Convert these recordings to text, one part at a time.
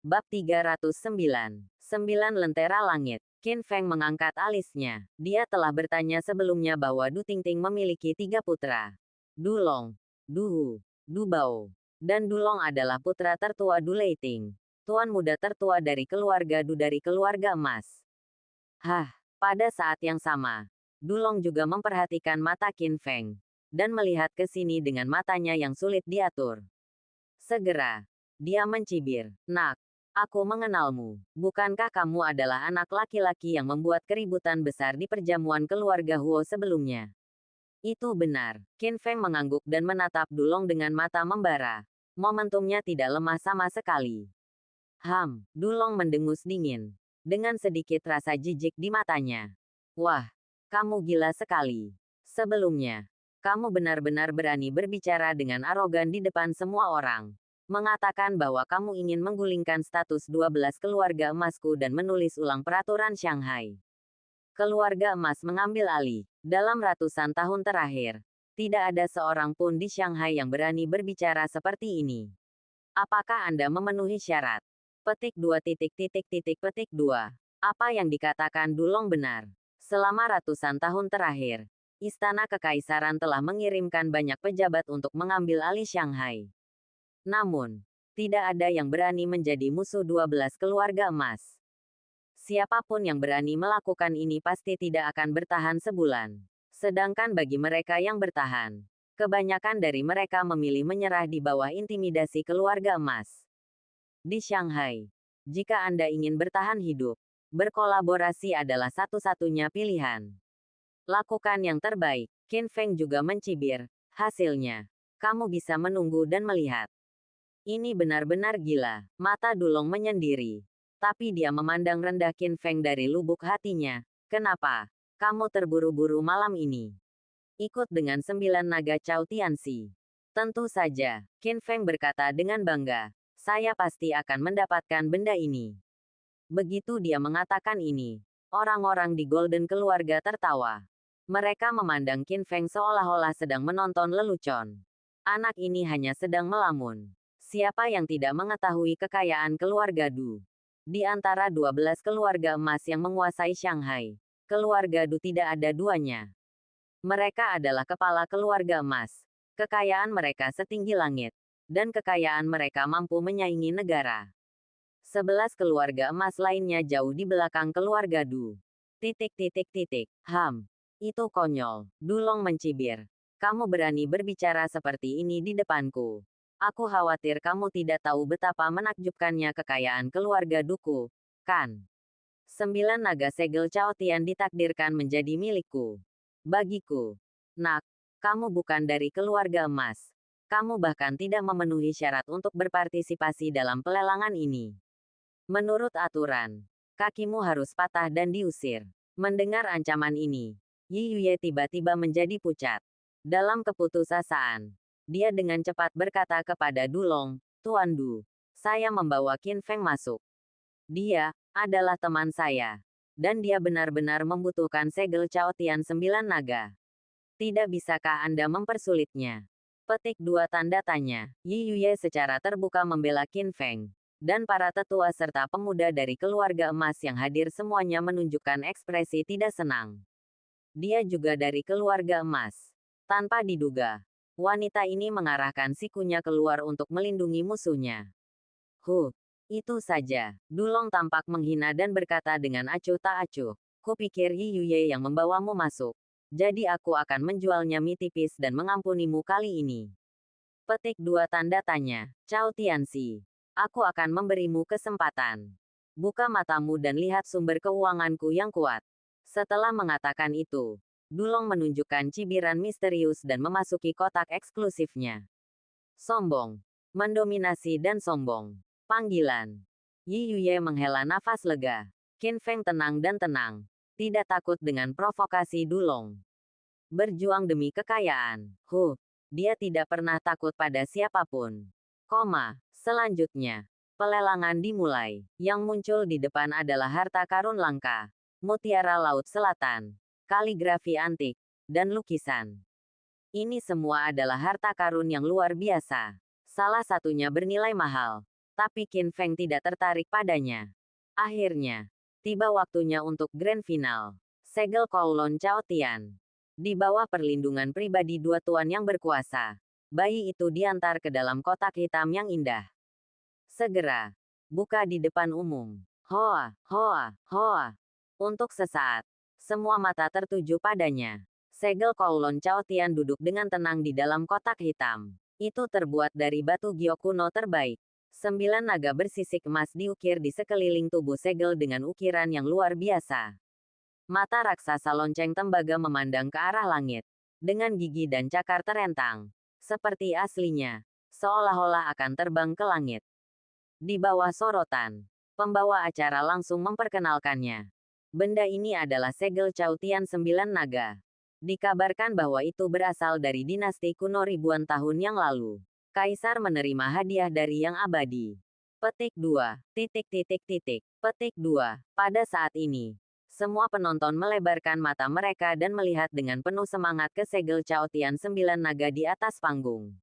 Bab 309. 9 Lentera Langit. Qin Feng mengangkat alisnya. Dia telah bertanya sebelumnya bahwa Du Tingting memiliki 3 putra. Du Long, Du Hu, Du Bao. Dan Du Long adalah putra tertua Du Leiting. Tuan muda tertua dari keluarga Du dari keluarga emas. Pada saat yang sama, Du Long juga memperhatikan mata Qin Feng. Dan melihat ke sini dengan matanya yang sulit diatur. Segera, dia mencibir. Nak, aku mengenalmu. Bukankah kamu adalah anak laki-laki yang membuat keributan besar di perjamuan keluarga Huo sebelumnya? Itu benar. Qin Feng mengangguk dan menatap Du Long dengan mata membara. Momentumnya tidak lemah sama sekali. Du Long mendengus dingin. Dengan sedikit rasa jijik di matanya. Wah, kamu gila sekali. Sebelumnya, kamu benar-benar berani berbicara dengan arogan di depan semua orang. Mengatakan bahwa kamu ingin menggulingkan status 12 keluarga emasku dan menulis ulang peraturan Shanghai. Keluarga emas mengambil alih. Dalam ratusan tahun terakhir, tidak ada seorang pun di Shanghai yang berani berbicara seperti ini. Apakah Anda memenuhi syarat? Petik 2 petik 2. Apa yang dikatakan Du Long benar. Selama ratusan tahun terakhir, Istana Kekaisaran telah mengirimkan banyak pejabat untuk mengambil alih Shanghai. Namun, tidak ada yang berani menjadi musuh 12 keluarga emas. Siapapun yang berani melakukan ini pasti tidak akan bertahan sebulan. Sedangkan bagi mereka yang bertahan, kebanyakan dari mereka memilih menyerah di bawah intimidasi keluarga emas. Di Shanghai, jika Anda ingin bertahan hidup, berkolaborasi adalah satu-satunya pilihan. Lakukan yang terbaik. Qin Feng juga mencibir. Hasilnya, kamu bisa menunggu dan melihat. Ini benar-benar gila. Mata Du Long menyendiri. Tapi dia memandang rendah Qin Feng dari lubuk hatinya. Kenapa? Kamu terburu-buru malam ini. Ikut dengan 9 naga Cao Tianxi. Tentu saja, Qin Feng berkata dengan bangga. Saya pasti akan mendapatkan benda ini. Begitu dia mengatakan ini, orang-orang di Golden keluarga tertawa. Mereka memandang Qin Feng seolah-olah sedang menonton lelucon. Anak ini hanya sedang melamun. Siapa yang tidak mengetahui kekayaan keluarga Du? Di antara 12 keluarga emas yang menguasai Shanghai, keluarga Du tidak ada duanya. Mereka adalah kepala keluarga emas. Kekayaan mereka setinggi langit. Dan kekayaan mereka mampu menyaingi negara. 11 keluarga emas lainnya jauh di belakang keluarga Du. Itu konyol. Du Long mencibir. Kamu berani berbicara seperti ini di depanku. Aku khawatir kamu tidak tahu betapa menakjubkannya kekayaan keluarga Duku, kan? 9 naga segel Cao Tian ditakdirkan menjadi milikku. Bagiku. Nak, kamu bukan dari keluarga emas. Kamu bahkan tidak memenuhi syarat untuk berpartisipasi dalam pelelangan ini. Menurut aturan, kakimu harus patah dan diusir. Mendengar ancaman ini, Yi Yuye tiba-tiba menjadi pucat. Dalam keputusasaan, dia dengan cepat berkata kepada Du Long, Tuan Du, saya membawa Qin Feng masuk. Dia adalah teman saya. Dan dia benar-benar membutuhkan segel Cao Tian 9 naga. Tidak bisakah Anda mempersulitnya? Petik 2 tanda tanya. Yi Yuye secara terbuka membela Qin Feng. Dan para tetua serta pemuda dari keluarga emas yang hadir semuanya menunjukkan ekspresi tidak senang. Dia juga dari keluarga emas. Tanpa diduga, wanita ini mengarahkan sikunya keluar untuk melindungi musuhnya. Itu saja. Du Long tampak menghina dan berkata dengan acuh tak acuh. Kupikir Yi Yuye yang membawamu masuk. Jadi aku akan menjualnya mie tipis dan mengampunimu kali ini. Petik 2 tanda tanya. Cao Tianxi. Aku akan memberimu kesempatan. Buka matamu dan lihat sumber keuanganku yang kuat. Setelah mengatakan itu, Du Long menunjukkan cibiran misterius dan memasuki kotak eksklusifnya. Sombong. Mendominasi dan sombong. Panggilan. Yi Yuye menghela nafas lega. Qin Feng tenang dan tenang. Tidak takut dengan provokasi Du Long. Berjuang demi kekayaan. Dia tidak pernah takut pada siapapun. Selanjutnya, pelelangan dimulai. Yang muncul di depan adalah harta karun langka, mutiara Laut Selatan, kaligrafi antik, dan lukisan. Ini semua adalah harta karun yang luar biasa. Salah satunya bernilai mahal. tapi Qin Feng tidak tertarik padanya. Akhirnya, tiba waktunya untuk grand final. Segel Kowloon Cao Tian. Di bawah perlindungan pribadi dua tuan yang berkuasa, bayi itu diantar ke dalam kotak hitam yang indah. Segera, buka di depan umum. Hoa, hoa, hoa. Untuk sesaat, semua mata tertuju padanya. Segel Kowloon Cao Tian duduk dengan tenang di dalam kotak hitam. Itu terbuat dari batu giok kuno terbaik. 9 naga bersisik emas diukir di sekeliling tubuh segel dengan ukiran yang luar biasa. Mata raksasa lonceng tembaga memandang ke arah langit. Dengan gigi dan cakar terentang. Seperti aslinya. Seolah-olah akan terbang ke langit. Di bawah sorotan, pembawa acara langsung memperkenalkannya. Benda ini adalah segel Cao Tian 9 naga. Dikabarkan bahwa itu berasal dari dinasti kuno ribuan tahun yang lalu. Kaisar menerima hadiah dari yang abadi. Petik 2. Petik 2. Pada saat ini, semua penonton melebarkan mata mereka dan melihat dengan penuh semangat ke segel Cao Tian 9 naga di atas panggung.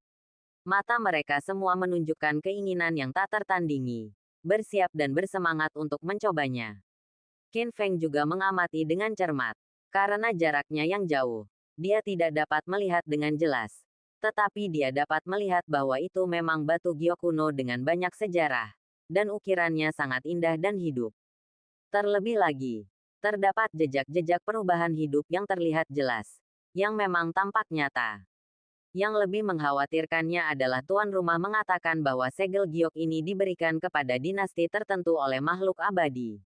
Mata mereka semua menunjukkan keinginan yang tak tertandingi. Bersiap dan bersemangat untuk mencobanya. Qin Feng juga mengamati dengan cermat. Karena jaraknya yang jauh, dia tidak dapat melihat dengan jelas. Tetapi dia dapat melihat bahwa itu memang batu giok kuno dengan banyak sejarah. Dan ukirannya sangat indah dan hidup. Terlebih lagi, terdapat jejak-jejak perubahan hidup yang terlihat jelas. Yang memang tampak nyata. Yang lebih mengkhawatirkannya adalah tuan rumah mengatakan bahwa segel giok ini diberikan kepada dinasti tertentu oleh makhluk abadi.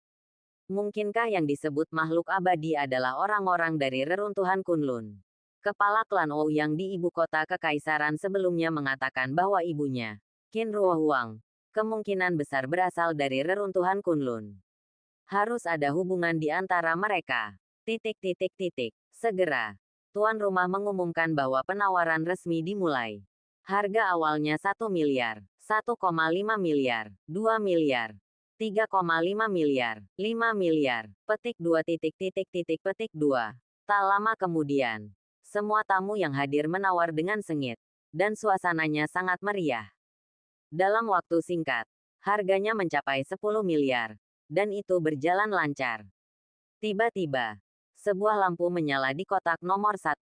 Mungkinkah yang disebut makhluk abadi adalah orang-orang dari reruntuhan Kunlun? Kepala klan Ouyang di ibu kota kekaisaran sebelumnya mengatakan bahwa ibunya, Qin Ruohuang, kemungkinan besar berasal dari reruntuhan Kunlun. Harus ada hubungan di antara mereka. Segera, tuan rumah mengumumkan bahwa penawaran resmi dimulai. Harga awalnya 1 miliar, 1,5 miliar, 2 miliar, 3,5 miliar, 5 miliar. Petik 2. Petik 2. Tak lama kemudian, semua tamu yang hadir menawar dengan sengit, dan suasananya sangat meriah. Dalam waktu singkat, harganya mencapai 10 miliar, dan itu berjalan lancar. Tiba-tiba, sebuah lampu menyala di kotak nomor 1,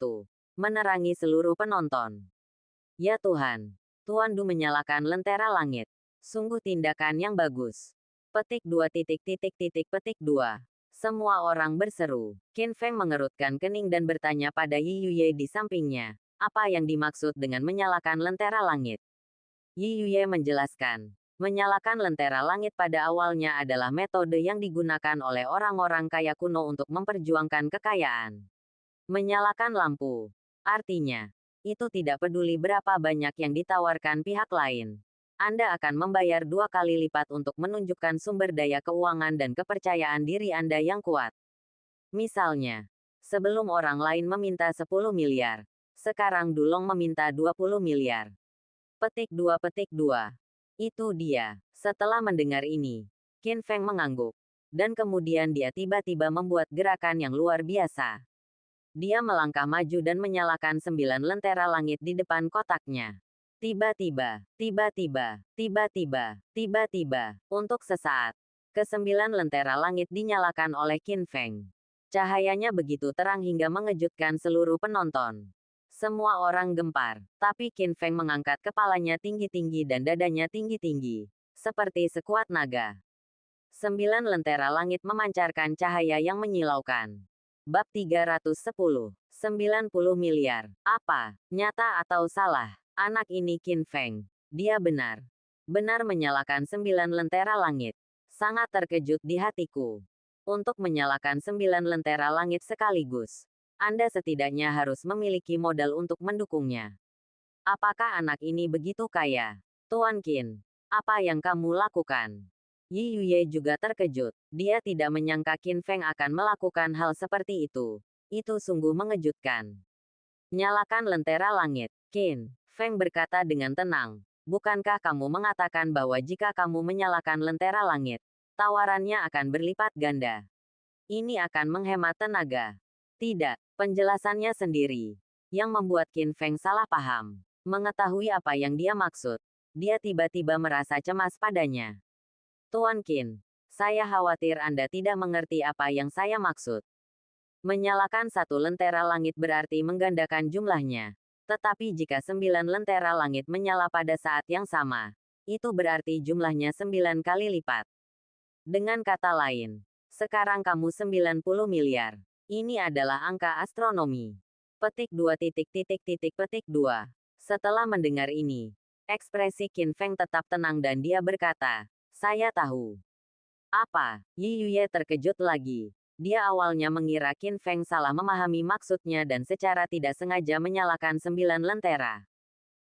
menerangi seluruh penonton. Ya Tuhan, Tuan Du menyalakan lentera langit. Sungguh tindakan yang bagus. Petik 2. Petik 2. Semua orang berseru. Qin Feng mengerutkan kening dan bertanya pada Yi Yuye di sampingnya. Apa yang dimaksud dengan menyalakan lentera langit? Yi Yuye menjelaskan. Menyalakan lentera langit pada awalnya adalah metode yang digunakan oleh orang-orang kaya kuno untuk memperjuangkan kekayaan. Menyalakan lampu. Artinya, itu tidak peduli berapa banyak yang ditawarkan pihak lain. Anda akan membayar 2 kali lipat untuk menunjukkan sumber daya keuangan dan kepercayaan diri Anda yang kuat. Misalnya, sebelum orang lain meminta 10 miliar, sekarang Dulong meminta 20 miliar. Petik 2. Itu dia. Setelah mendengar ini, Qin Feng mengangguk. Dan kemudian dia tiba-tiba membuat gerakan yang luar biasa. Dia melangkah maju dan menyalakan 9 lentera langit di depan kotaknya. Tiba-tiba, untuk sesaat, ke-9 lentera langit dinyalakan oleh Qin Feng. Cahayanya begitu terang hingga mengejutkan seluruh penonton. Semua orang gempar, tapi Qin Feng mengangkat kepalanya tinggi-tinggi dan dadanya tinggi-tinggi, seperti sekuat naga. 9 lentera langit memancarkan cahaya yang menyilaukan. Bab 310, 90 miliar. Apa, nyata atau salah? Anak ini Qin Feng. Dia benar. Benar menyalakan 9 lentera langit. Sangat terkejut di hatiku. Untuk menyalakan 9 lentera langit sekaligus, Anda setidaknya harus memiliki modal untuk mendukungnya. Apakah anak ini begitu kaya? Tuan Qin, apa yang kamu lakukan? Yi Yuye juga terkejut. Dia tidak menyangka Qin Feng akan melakukan hal seperti itu. Itu sungguh mengejutkan. Nyalakan lentera langit, Qin Feng berkata dengan tenang. Bukankah kamu mengatakan bahwa jika kamu menyalakan lentera langit, tawarannya akan berlipat ganda? Ini akan menghemat tenaga. Tidak, penjelasannya sendiri. Yang membuat Qin Feng salah paham. Mengetahui apa yang dia maksud. Dia tiba-tiba merasa cemas padanya. Tuan Qin, saya khawatir Anda tidak mengerti apa yang saya maksud. Menyalakan satu lentera langit berarti menggandakan jumlahnya. Tetapi jika 9 lentera langit menyala pada saat yang sama, itu berarti jumlahnya 9 kali lipat. Dengan kata lain, sekarang kamu 90 miliar. Ini adalah angka astronomi. Petik 2 petik 2. Setelah mendengar ini, ekspresi Qin Feng tetap tenang dan dia berkata, saya tahu. Apa? Yi Yuye terkejut lagi. Dia awalnya mengira Qin Feng salah memahami maksudnya dan secara tidak sengaja menyalakan 9 lentera.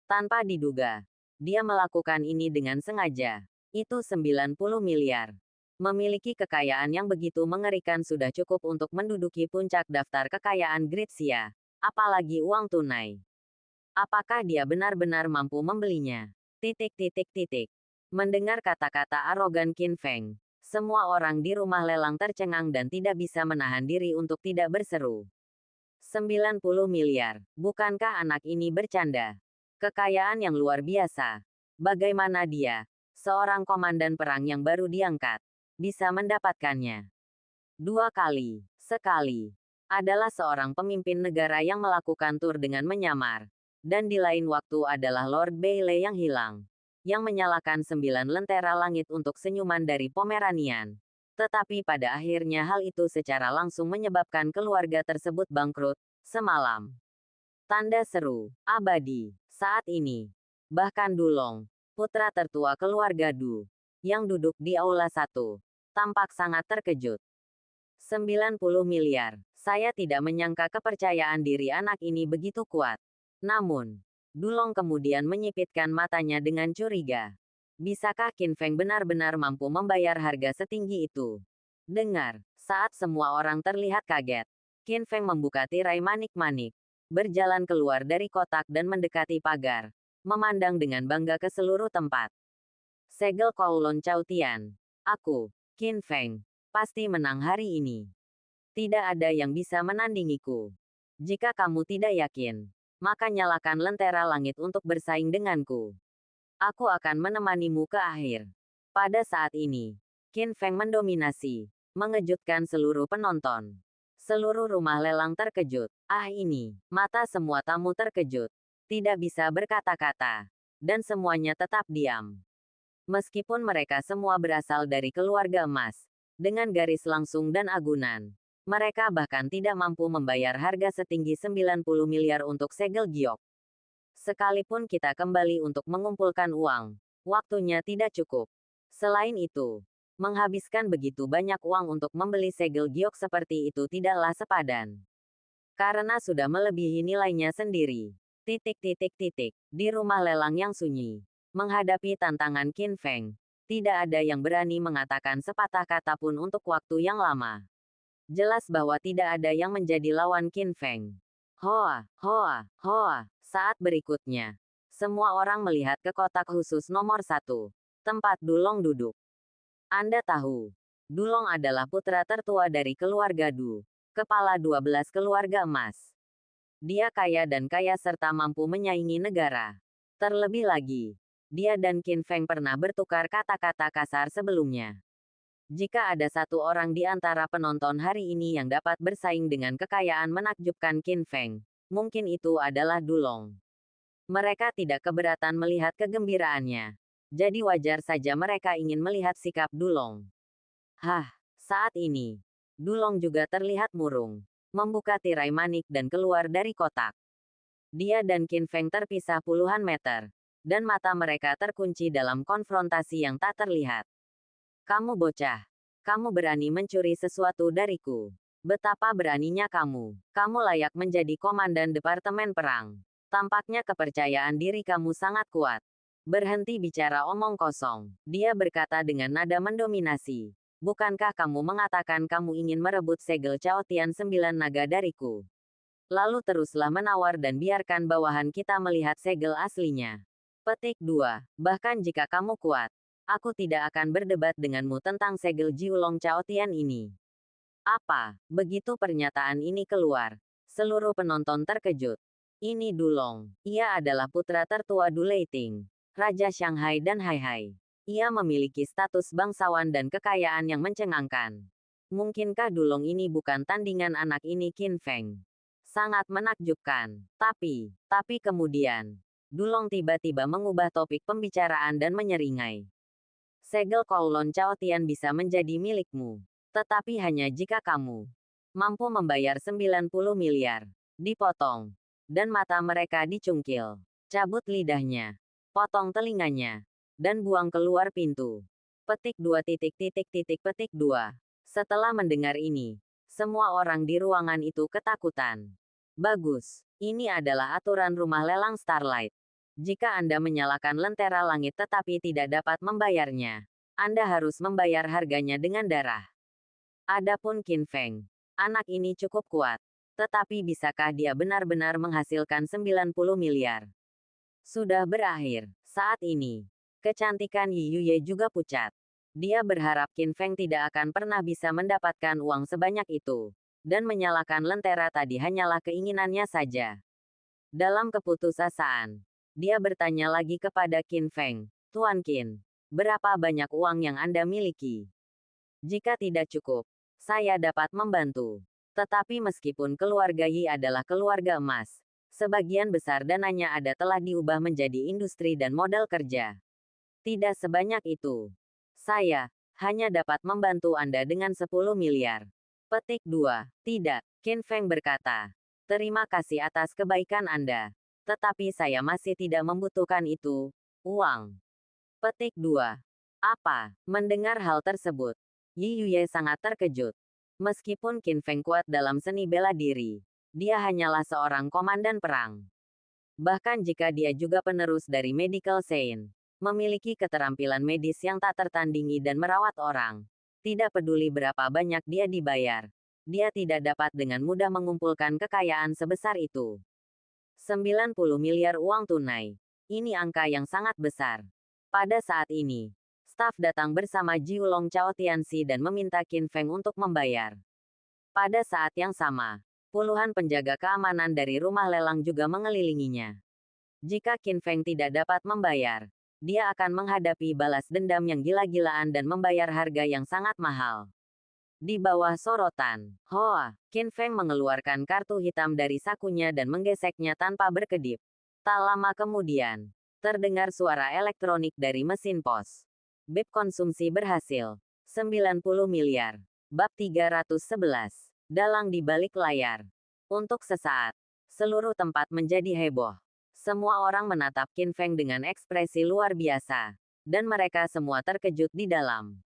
Tanpa diduga, dia melakukan ini dengan sengaja. Itu 90 miliar. Memiliki kekayaan yang begitu mengerikan sudah cukup untuk menduduki puncak daftar kekayaan Gritsia, apalagi uang tunai. Apakah dia benar-benar mampu membelinya? Mendengar kata-kata arogan Qin Feng, semua orang di rumah lelang tercengang dan tidak bisa menahan diri untuk tidak berseru. 90 miliar, bukankah anak ini bercanda? Kekayaan yang luar biasa. Bagaimana dia, seorang komandan perang yang baru diangkat, bisa mendapatkannya? 2 kali, sekali. Adalah seorang pemimpin negara yang melakukan tur dengan menyamar. Dan di lain waktu adalah Lord Bailey yang hilang. Yang menyalakan 9 lentera langit untuk senyuman dari Pomeranian. Tetapi pada akhirnya hal itu secara langsung menyebabkan keluarga tersebut bangkrut, semalam. Tanda seru, abadi, saat ini. Bahkan Dulong, putra tertua keluarga Du, yang duduk di aula 1, tampak sangat terkejut. 90 miliar, saya tidak menyangka kepercayaan diri anak ini begitu kuat. Namun, Dulong kemudian menyipitkan matanya dengan curiga. Bisakah Qin Feng benar-benar mampu membayar harga setinggi itu? Dengar, saat semua orang terlihat kaget, Qin Feng membuka tirai manik-manik, berjalan keluar dari kotak dan mendekati pagar, memandang dengan bangga ke seluruh tempat. Segel Kowloon Chaotian. Aku, Qin Feng, pasti menang hari ini. Tidak ada yang bisa menandingiku. Jika kamu tidak yakin, maka nyalakan lentera langit untuk bersaing denganku. Aku akan menemanimu ke akhir. Pada saat ini, Qin Feng mendominasi, mengejutkan seluruh penonton. Seluruh rumah lelang terkejut. Ini, mata semua tamu terkejut. Tidak bisa berkata-kata. Dan semuanya tetap diam. Meskipun mereka semua berasal dari keluarga emas, dengan garis langsung dan agunan. Mereka bahkan tidak mampu membayar harga setinggi 90 miliar untuk segel giok. Sekalipun kita kembali untuk mengumpulkan uang, waktunya tidak cukup. Selain itu, menghabiskan begitu banyak uang untuk membeli segel giok seperti itu tidaklah sepadan. Karena sudah melebihi nilainya sendiri. Di rumah lelang yang sunyi, menghadapi tantangan Qin Feng, tidak ada yang berani mengatakan sepatah kata pun untuk waktu yang lama. Jelas bahwa tidak ada yang menjadi lawan Qin Feng. Hoa. Saat berikutnya, semua orang melihat ke kotak khusus nomor 1, tempat Dulong duduk. Anda tahu, Dulong adalah putra tertua dari keluarga Du, kepala 12 keluarga emas. Dia kaya dan kaya serta mampu menyaingi negara. Terlebih lagi, dia dan Qin Feng pernah bertukar kata-kata kasar sebelumnya. Jika ada satu orang di antara penonton hari ini yang dapat bersaing dengan kekayaan menakjubkan Qin Feng, mungkin itu adalah Dulong. Mereka tidak keberatan melihat kegembiraannya. Jadi wajar saja mereka ingin melihat sikap Dulong. Saat ini, Dulong juga terlihat murung, membuka tirai manik dan keluar dari kotak. Dia dan Qin Feng terpisah puluhan meter, dan mata mereka terkunci dalam konfrontasi yang tak terlihat. Kamu bocah. Kamu berani mencuri sesuatu dariku. Betapa beraninya kamu. Kamu layak menjadi komandan departemen perang. Tampaknya kepercayaan diri kamu sangat kuat. Berhenti bicara omong kosong. Dia berkata dengan nada mendominasi. Bukankah kamu mengatakan kamu ingin merebut segel Chaotian 9 naga dariku? Lalu teruslah menawar dan biarkan bawahan kita melihat segel aslinya. Petik 2. Bahkan jika kamu kuat, aku tidak akan berdebat denganmu tentang segel Jiulong Chaotian ini. Apa? Begitu pernyataan ini keluar, seluruh penonton terkejut. Ini Dulong. Ia adalah putra tertua Du Leiting. Raja Shanghai dan Haihai. Ia memiliki status bangsawan dan kekayaan yang mencengangkan. Mungkinkah Dulong ini bukan tandingan anak ini Qin Feng? Sangat menakjubkan. Tapi kemudian, Dulong tiba-tiba mengubah topik pembicaraan dan menyeringai. Segel Kowloon Chaotian bisa menjadi milikmu. Tetapi hanya jika kamu mampu membayar 90 miliar. Dipotong. Dan mata mereka dicungkil. Cabut lidahnya. Potong telinganya. Dan buang keluar pintu. Petik 2. Setelah mendengar ini, semua orang di ruangan itu ketakutan. Bagus. Ini adalah aturan rumah lelang Starlight. Jika Anda menyalakan lentera langit tetapi tidak dapat membayarnya, Anda harus membayar harganya dengan darah. Adapun Qin Feng, anak ini cukup kuat. Tetapi bisakah dia benar-benar menghasilkan 90 miliar? Sudah berakhir. Saat ini, kecantikan Yi Yuye juga pucat. Dia berharap Qin Feng tidak akan pernah bisa mendapatkan uang sebanyak itu. Dan menyalakan lentera tadi hanyalah keinginannya saja. Dalam keputusasaan, dia bertanya lagi kepada Qin Feng, Tuan Qin, berapa banyak uang yang Anda miliki? Jika tidak cukup, saya dapat membantu. Tetapi meskipun keluarga Yi adalah keluarga emas, sebagian besar dananya telah diubah menjadi industri dan modal kerja. Tidak sebanyak itu. Saya hanya dapat membantu Anda dengan 10 miliar. Petik 2. Tidak, Qin Feng berkata. Terima kasih atas kebaikan Anda. Tetapi saya masih tidak membutuhkan itu. Uang. Petik 2. Apa? Mendengar hal tersebut, Yi Yuye sangat terkejut. Meskipun Qin Feng kuat dalam seni bela diri, dia hanyalah seorang komandan perang. Bahkan jika dia juga penerus dari Medical Saint, memiliki keterampilan medis yang tak tertandingi dan merawat orang. Tidak peduli berapa banyak dia dibayar, dia tidak dapat dengan mudah mengumpulkan kekayaan sebesar itu. 90 miliar uang tunai. Ini angka yang sangat besar. Pada saat ini, staf datang bersama Jiulong Chaotiansi dan meminta Qin Feng untuk membayar. Pada saat yang sama, puluhan penjaga keamanan dari rumah lelang juga mengelilinginya. Jika Qin Feng tidak dapat membayar, dia akan menghadapi balas dendam yang gila-gilaan dan membayar harga yang sangat mahal. Di bawah sorotan, Hoa, Qin Feng mengeluarkan kartu hitam dari sakunya dan menggeseknya tanpa berkedip. Tak lama kemudian, terdengar suara elektronik dari mesin pos. BIP konsumsi berhasil. 90 miliar. Bab 311. Dalang di balik layar. Untuk sesaat, seluruh tempat menjadi heboh. Semua orang menatap Qin Feng dengan ekspresi luar biasa. Dan mereka semua terkejut di dalam.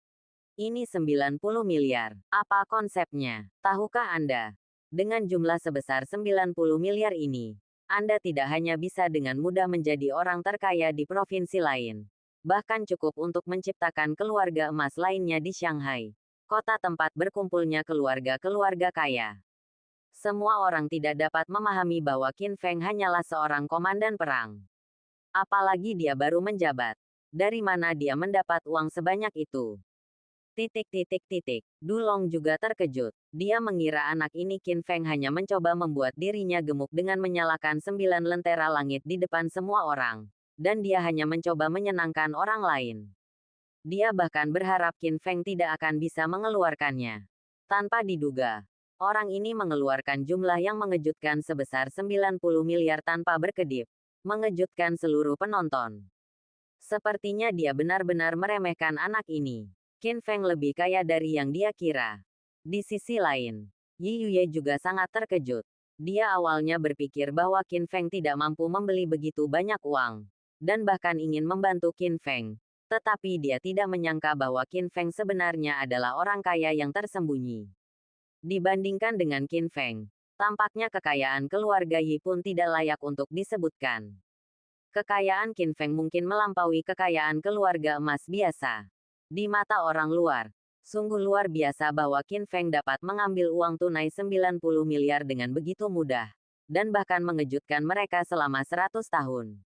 Ini 90 miliar. Apa konsepnya? Tahukah Anda? Dengan jumlah sebesar 90 miliar ini, Anda tidak hanya bisa dengan mudah menjadi orang terkaya di provinsi lain. Bahkan cukup untuk menciptakan keluarga emas lainnya di Shanghai. Kota tempat berkumpulnya keluarga-keluarga kaya. Semua orang tidak dapat memahami bahwa Qin Feng hanyalah seorang komandan perang. Apalagi dia baru menjabat. Dari mana dia mendapat uang sebanyak itu? Dulong juga terkejut. Dia mengira anak ini Qin Feng hanya mencoba membuat dirinya gemuk dengan menyalakan 9 lentera langit di depan semua orang. Dan dia hanya mencoba menyenangkan orang lain. Dia bahkan berharap Qin Feng tidak akan bisa mengeluarkannya. Tanpa diduga, orang ini mengeluarkan jumlah yang mengejutkan sebesar 90 miliar tanpa berkedip. Mengejutkan seluruh penonton. Sepertinya dia benar-benar meremehkan anak ini. Qin Feng lebih kaya dari yang dia kira. Di sisi lain, Yi Yuye juga sangat terkejut. Dia awalnya berpikir bahwa Qin Feng tidak mampu membeli begitu banyak uang. Dan bahkan ingin membantu Qin Feng. Tetapi dia tidak menyangka bahwa Qin Feng sebenarnya adalah orang kaya yang tersembunyi. Dibandingkan dengan Qin Feng, tampaknya kekayaan keluarga Yi pun tidak layak untuk disebutkan. Kekayaan Qin Feng mungkin melampaui kekayaan keluarga emas biasa. Di mata orang luar, sungguh luar biasa bahwa Qin Feng dapat mengambil uang tunai 90 miliar dengan begitu mudah. Dan bahkan mengejutkan mereka selama 100 tahun.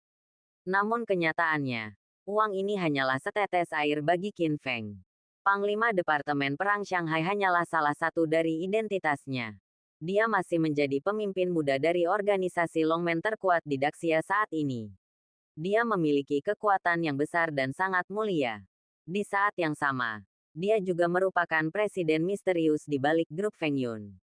Namun kenyataannya, uang ini hanyalah setetes air bagi Qin Feng. Panglima Departemen Perang Shanghai hanyalah salah satu dari identitasnya. Dia masih menjadi pemimpin muda dari organisasi Longmen terkuat di Daxia saat ini. Dia memiliki kekuatan yang besar dan sangat mulia. Di saat yang sama, dia juga merupakan presiden misterius di balik grup Feng Yun.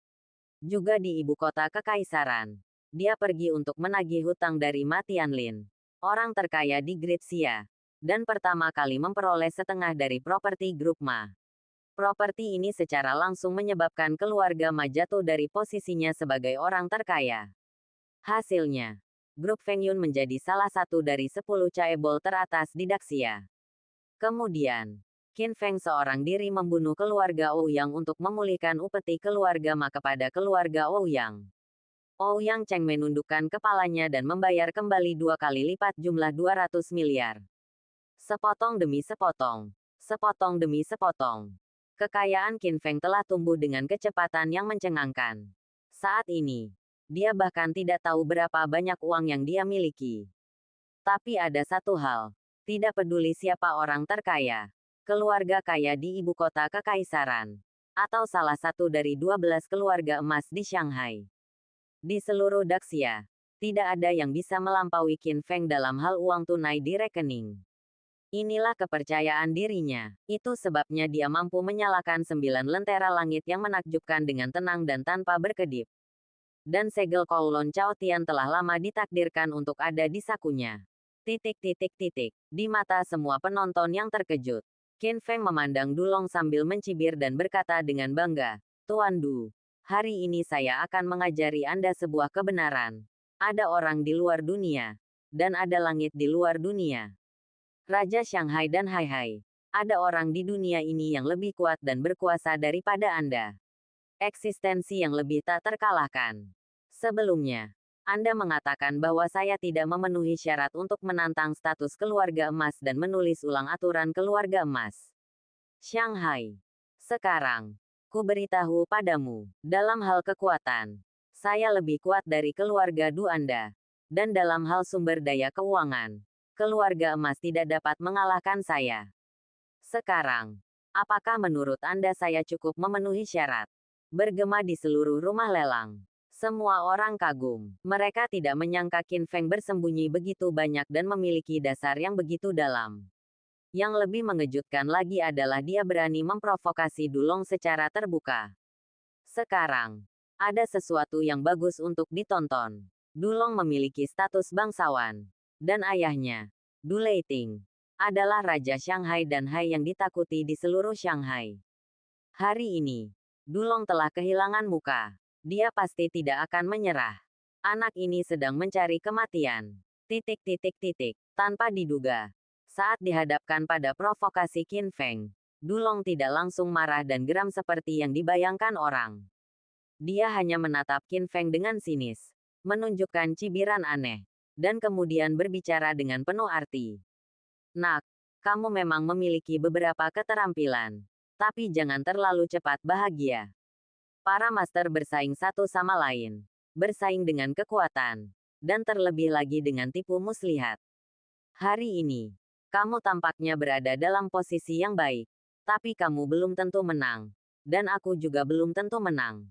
Juga di ibu kota kekaisaran, dia pergi untuk menagih hutang dari Ma Tianlin, orang terkaya di Great Xia, dan pertama kali memperoleh setengah dari properti grup Ma. Properti ini secara langsung menyebabkan keluarga Ma jatuh dari posisinya sebagai orang terkaya. Hasilnya, grup Feng Yun menjadi salah satu dari 10 chaebol teratas di Daxia. Kemudian, Qin Feng seorang diri membunuh keluarga Ouyang untuk memulihkan upeti keluarga Ma kepada keluarga Ouyang. Ouyang Cheng menundukkan kepalanya dan membayar kembali 2 kali lipat jumlah 200 miliar. Sepotong demi sepotong. Sepotong demi sepotong. Kekayaan Qin Feng telah tumbuh dengan kecepatan yang mencengangkan. Saat ini, dia bahkan tidak tahu berapa banyak uang yang dia miliki. Tapi ada satu hal. Tidak peduli siapa orang terkaya, keluarga kaya di ibu kota kekaisaran, atau salah satu dari 12 keluarga emas di Shanghai. Di seluruh Daxia, tidak ada yang bisa melampaui Qin Feng dalam hal uang tunai di rekening. Inilah kepercayaan dirinya. Itu sebabnya dia mampu menyalakan 9 lentera langit yang menakjubkan dengan tenang dan tanpa berkedip. Dan segel Kowloon Cao Tian telah lama ditakdirkan untuk ada di sakunya. Di mata semua penonton yang terkejut, Qin Feng memandang Dulong sambil mencibir dan berkata dengan bangga, "Tuan Du, hari ini saya akan mengajari Anda sebuah kebenaran. Ada orang di luar dunia, dan ada langit di luar dunia. Raja Shanghai dan Hai, ada orang di dunia ini yang lebih kuat dan berkuasa daripada Anda. Eksistensi yang lebih tak terkalahkan. Sebelumnya, Anda mengatakan bahwa saya tidak memenuhi syarat untuk menantang status keluarga emas dan menulis ulang aturan keluarga emas Shanghai. Sekarang, ku beritahu padamu, dalam hal kekuatan, saya lebih kuat dari keluarga Du Anda. Dan dalam hal sumber daya keuangan, keluarga emas tidak dapat mengalahkan saya. Sekarang, apakah menurut Anda saya cukup memenuhi syarat?" Bergema di seluruh rumah lelang. Semua orang kagum. Mereka tidak menyangka Qin Feng bersembunyi begitu banyak dan memiliki dasar yang begitu dalam. Yang lebih mengejutkan lagi adalah dia berani memprovokasi Dulong secara terbuka. Sekarang, ada sesuatu yang bagus untuk ditonton. Dulong memiliki status bangsawan. Dan ayahnya, Du Leiting, adalah Raja Shanghai dan Hai yang ditakuti di seluruh Shanghai. Hari ini, Dulong telah kehilangan muka. Dia pasti tidak akan menyerah. Anak ini sedang mencari kematian. Tanpa diduga, saat dihadapkan pada provokasi Qin Feng, Dulong tidak langsung marah dan geram seperti yang dibayangkan orang. Dia hanya menatap Qin Feng dengan sinis, menunjukkan cibiran aneh, dan kemudian berbicara dengan penuh arti. "Nak, kamu memang memiliki beberapa keterampilan, tapi jangan terlalu cepat bahagia. Para master bersaing satu sama lain, bersaing dengan kekuatan, dan terlebih lagi dengan tipu muslihat. Hari ini, kamu tampaknya berada dalam posisi yang baik, tapi kamu belum tentu menang, dan aku juga belum tentu menang.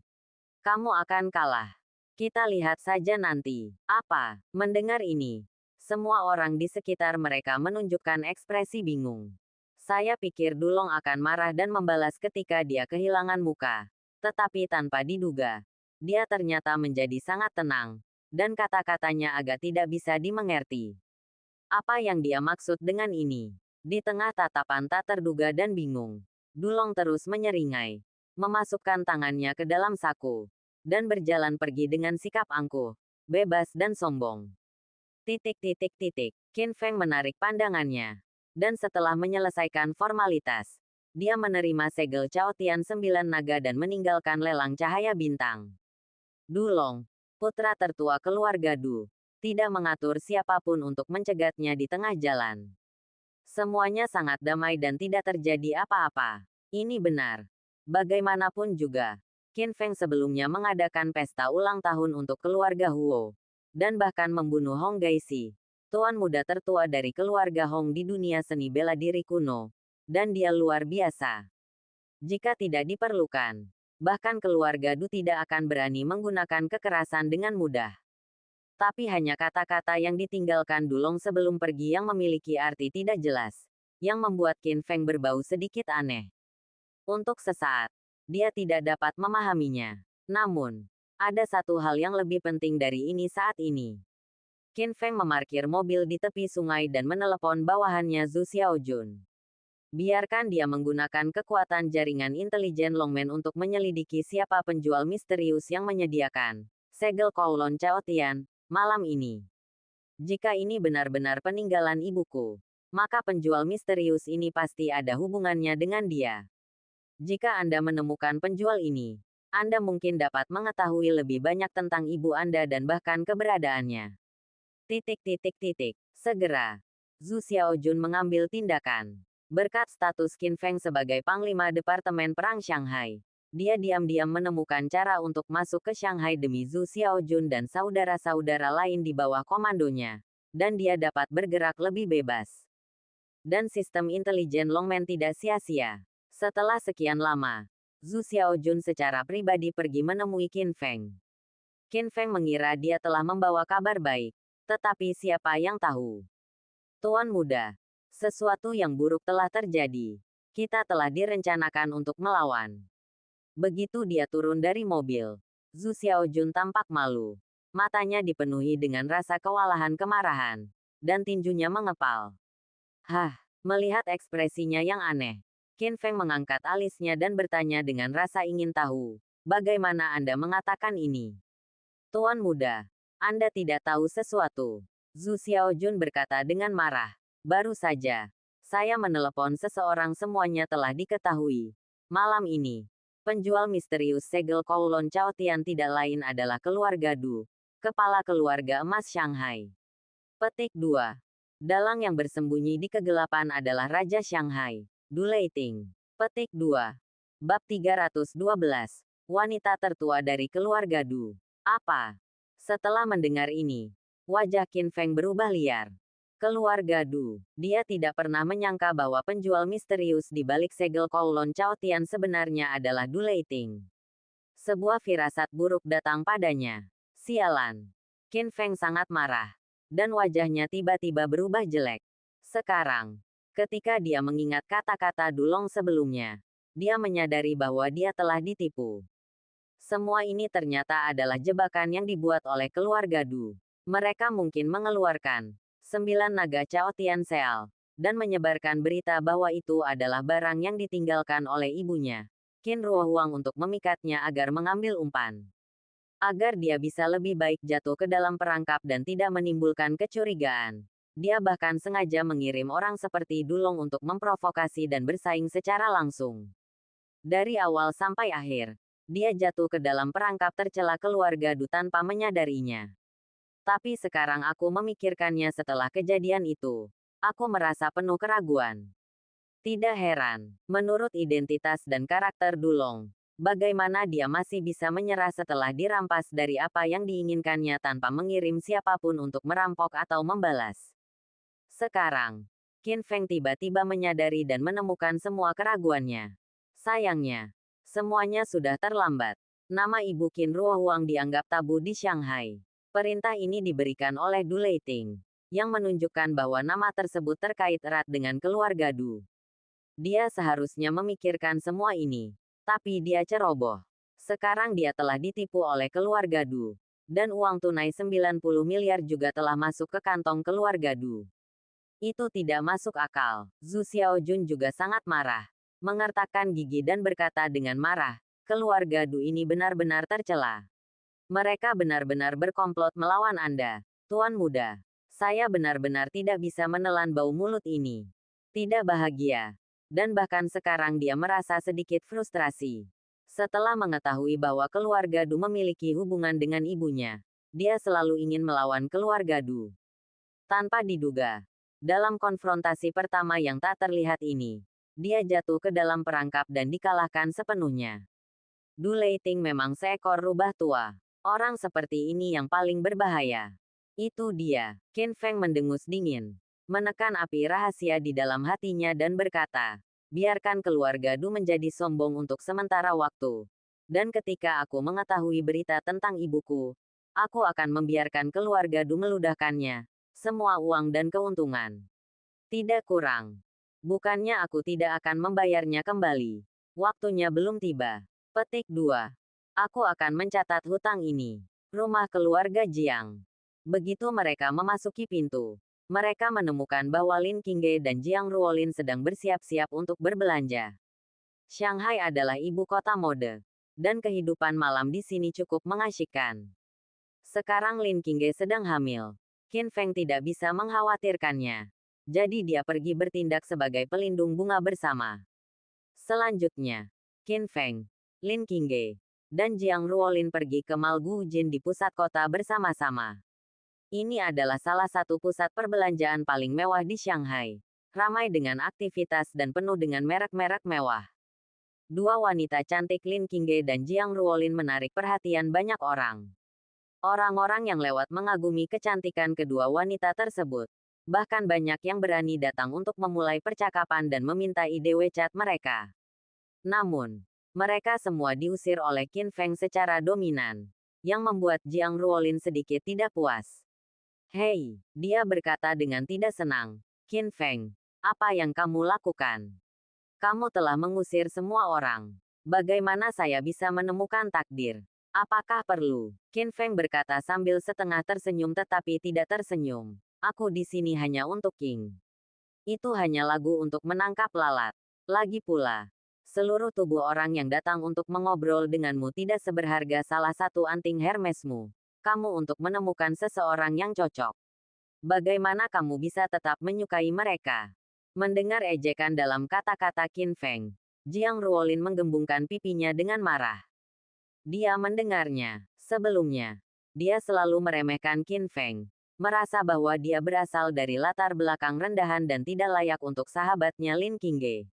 Kamu akan kalah. Kita lihat saja nanti." Apa? Mendengar ini, semua orang di sekitar mereka menunjukkan ekspresi bingung. Saya pikir Dulong akan marah dan membalas ketika dia kehilangan muka. Tetapi tanpa diduga, dia ternyata menjadi sangat tenang, dan kata-katanya agak tidak bisa dimengerti. Apa yang dia maksud dengan ini? Di tengah tatapan tak terduga dan bingung, Dulong terus menyeringai, memasukkan tangannya ke dalam saku, dan berjalan pergi dengan sikap angkuh, bebas dan sombong. Qin Feng menarik pandangannya, dan setelah menyelesaikan formalitas, dia menerima segel Cao Tian 9 naga dan meninggalkan lelang cahaya bintang. Dulong, putra tertua keluarga Du, tidak mengatur siapapun untuk mencegatnya di tengah jalan. Semuanya sangat damai dan tidak terjadi apa-apa. Ini benar. Bagaimanapun juga, Qin Feng sebelumnya mengadakan pesta ulang tahun untuk keluarga Huo, dan bahkan membunuh Hong Gaixi, tuan muda tertua dari keluarga Hong di dunia seni bela diri kuno. Dan dia luar biasa. Jika tidak diperlukan, bahkan keluarga Du tidak akan berani menggunakan kekerasan dengan mudah. Tapi hanya kata-kata yang ditinggalkan Dulong sebelum pergi yang memiliki arti tidak jelas, yang membuat Qin Feng berbau sedikit aneh. Untuk sesaat, dia tidak dapat memahaminya. Namun, ada satu hal yang lebih penting dari ini saat ini. Qin Feng memarkir mobil di tepi sungai dan menelepon bawahannya Zhu Xiaojun. Biarkan dia menggunakan kekuatan jaringan intelijen Longmen untuk menyelidiki siapa penjual misterius yang menyediakan segel Kowloon Chaotian malam ini. Jika ini benar-benar peninggalan ibuku, maka penjual misterius ini pasti ada hubungannya dengan dia. Jika Anda menemukan penjual ini, Anda mungkin dapat mengetahui lebih banyak tentang ibu Anda dan bahkan keberadaannya. Segera, Zhu Xiaojun mengambil tindakan. Berkat status Qin Feng sebagai Panglima Departemen Perang Shanghai, dia diam-diam menemukan cara untuk masuk ke Shanghai demi Zhu Xiaojun dan saudara-saudara lain di bawah komandonya, dan dia dapat bergerak lebih bebas. Dan sistem intelijen Longmen tidak sia-sia. Setelah sekian lama, Zhu Xiaojun secara pribadi pergi menemui Qin Feng. Qin Feng mengira dia telah membawa kabar baik, tetapi siapa yang tahu? Tuan muda, sesuatu yang buruk telah terjadi. Kita telah direncanakan untuk melawan. Begitu dia turun dari mobil, Zhu Xiaojun tampak malu. Matanya dipenuhi dengan rasa kewalahan kemarahan, dan tinjunya mengepal. Melihat ekspresinya yang aneh, Qin Feng mengangkat alisnya dan bertanya dengan rasa ingin tahu, bagaimana Anda mengatakan ini? Tuan muda, Anda tidak tahu sesuatu. Zhu Xiaojun berkata dengan marah. Baru saja, saya menelepon seseorang semuanya telah diketahui. Malam ini, penjual misterius segel Kowloon Chaotian tidak lain adalah keluarga Du, kepala keluarga emas Shanghai. Petik 2. Dalang yang bersembunyi di kegelapan adalah Raja Shanghai, Du Leiting. Petik 2. Bab 312. Wanita tertua dari keluarga Du. Apa? Setelah mendengar ini, wajah Qin Feng berubah liar. Keluarga Du. Dia tidak pernah menyangka bahwa penjual misterius di balik segel Kowloon Chaotian sebenarnya adalah Du Leiting. Sebuah firasat buruk datang padanya. Sialan. Qin Feng sangat marah. Dan wajahnya tiba-tiba berubah jelek. Sekarang, ketika dia mengingat kata-kata Dulong sebelumnya, dia menyadari bahwa dia telah ditipu. Semua ini ternyata adalah jebakan yang dibuat oleh keluarga Du. Mereka mungkin mengeluarkan 9 naga Chaotian Seal, dan menyebarkan berita bahwa itu adalah barang yang ditinggalkan oleh ibunya, Qin Ruohuang untuk memikatnya agar mengambil umpan. Agar dia bisa lebih baik jatuh ke dalam perangkap dan tidak menimbulkan kecurigaan. Dia bahkan sengaja mengirim orang seperti Dulong untuk memprovokasi dan bersaing secara langsung. Dari awal sampai akhir, dia jatuh ke dalam perangkap tercela keluarga Du tanpa menyadarinya. Tapi sekarang aku memikirkannya setelah kejadian itu. Aku merasa penuh keraguan. Tidak heran, menurut identitas dan karakter Dulong, bagaimana dia masih bisa menyerah setelah dirampas dari apa yang diinginkannya tanpa mengirim siapapun untuk merampok atau membalas. Sekarang, Qin Feng tiba-tiba menyadari dan menemukan semua keraguannya. Sayangnya, semuanya sudah terlambat. Nama ibu Qin Ruohuang dianggap tabu di Shanghai. Perintah ini diberikan oleh Du Leiting, yang menunjukkan bahwa nama tersebut terkait erat dengan keluarga Du. Dia seharusnya memikirkan semua ini, tapi dia ceroboh. Sekarang dia telah ditipu oleh keluarga Du, dan uang tunai 90 miliar juga telah masuk ke kantong keluarga Du. Itu tidak masuk akal. Zhu Xiaojun juga sangat marah, mengertakkan gigi dan berkata dengan marah, keluarga Du ini benar-benar tercela. Mereka benar-benar berkomplot melawan Anda, Tuan Muda. Saya benar-benar tidak bisa menelan bau mulut ini. Tidak bahagia. Dan bahkan sekarang dia merasa sedikit frustrasi. Setelah mengetahui bahwa keluarga Du memiliki hubungan dengan ibunya, dia selalu ingin melawan keluarga Du. Tanpa diduga, dalam konfrontasi pertama yang tak terlihat ini, dia jatuh ke dalam perangkap dan dikalahkan sepenuhnya. Du Leiting memang seekor rubah tua. Orang seperti ini yang paling berbahaya. Itu dia. Qin Feng mendengus dingin, menekan api rahasia di dalam hatinya dan berkata, biarkan keluarga Du menjadi sombong untuk sementara waktu. Dan ketika aku mengetahui berita tentang ibuku, Aku akan membiarkan keluarga Du meludahkannya. Semua uang dan keuntungan. Tidak kurang. Bukannya aku tidak akan membayarnya kembali. Waktunya belum tiba. Petik 2. Aku akan mencatat hutang ini. Rumah keluarga Jiang. Begitu mereka memasuki pintu, mereka menemukan bahwa Lin Qingge dan Jiang Ruolin sedang bersiap-siap untuk berbelanja. Shanghai adalah ibu kota mode, dan kehidupan malam di sini cukup mengasyikkan. Sekarang Lin Qingge sedang hamil. Qin Feng tidak bisa mengkhawatirkannya. Jadi dia pergi bertindak sebagai pelindung bunga bersama. Selanjutnya, Qin Feng, Lin Qingge, dan Jiang Ruolin pergi ke Mall Guojin di pusat kota bersama-sama. Ini adalah salah satu pusat perbelanjaan paling mewah di Shanghai. Ramai dengan aktivitas dan penuh dengan merek-merek mewah. Dua wanita cantik Lin Qingge dan Jiang Ruolin menarik perhatian banyak orang. Orang-orang yang lewat mengagumi kecantikan kedua wanita tersebut. Bahkan banyak yang berani datang untuk memulai percakapan dan meminta ide WeChat mereka. Namun, mereka semua diusir oleh Qin Feng secara dominan, yang membuat Jiang Ruolin sedikit tidak puas. Hei, dia berkata dengan tidak senang. Qin Feng, apa yang kamu lakukan? Kamu telah mengusir semua orang. Bagaimana saya bisa menemukan takdir? Apakah perlu? Qin Feng berkata sambil setengah tersenyum tetapi tidak tersenyum. Aku di sini hanya untuk King. Itu hanya lagu untuk menangkap lalat. Lagi pula, seluruh tubuh orang yang datang untuk mengobrol denganmu tidak seberharga salah satu anting Hermesmu. Kamu untuk menemukan seseorang yang cocok. Bagaimana kamu bisa tetap menyukai mereka? Mendengar ejekan dalam kata-kata Qin Feng, Jiang Ruolin menggembungkan pipinya dengan marah. Dia mendengarnya. Sebelumnya, dia selalu meremehkan Qin Feng, merasa bahwa dia berasal dari latar belakang rendahan dan tidak layak untuk sahabatnya Lin Qingge.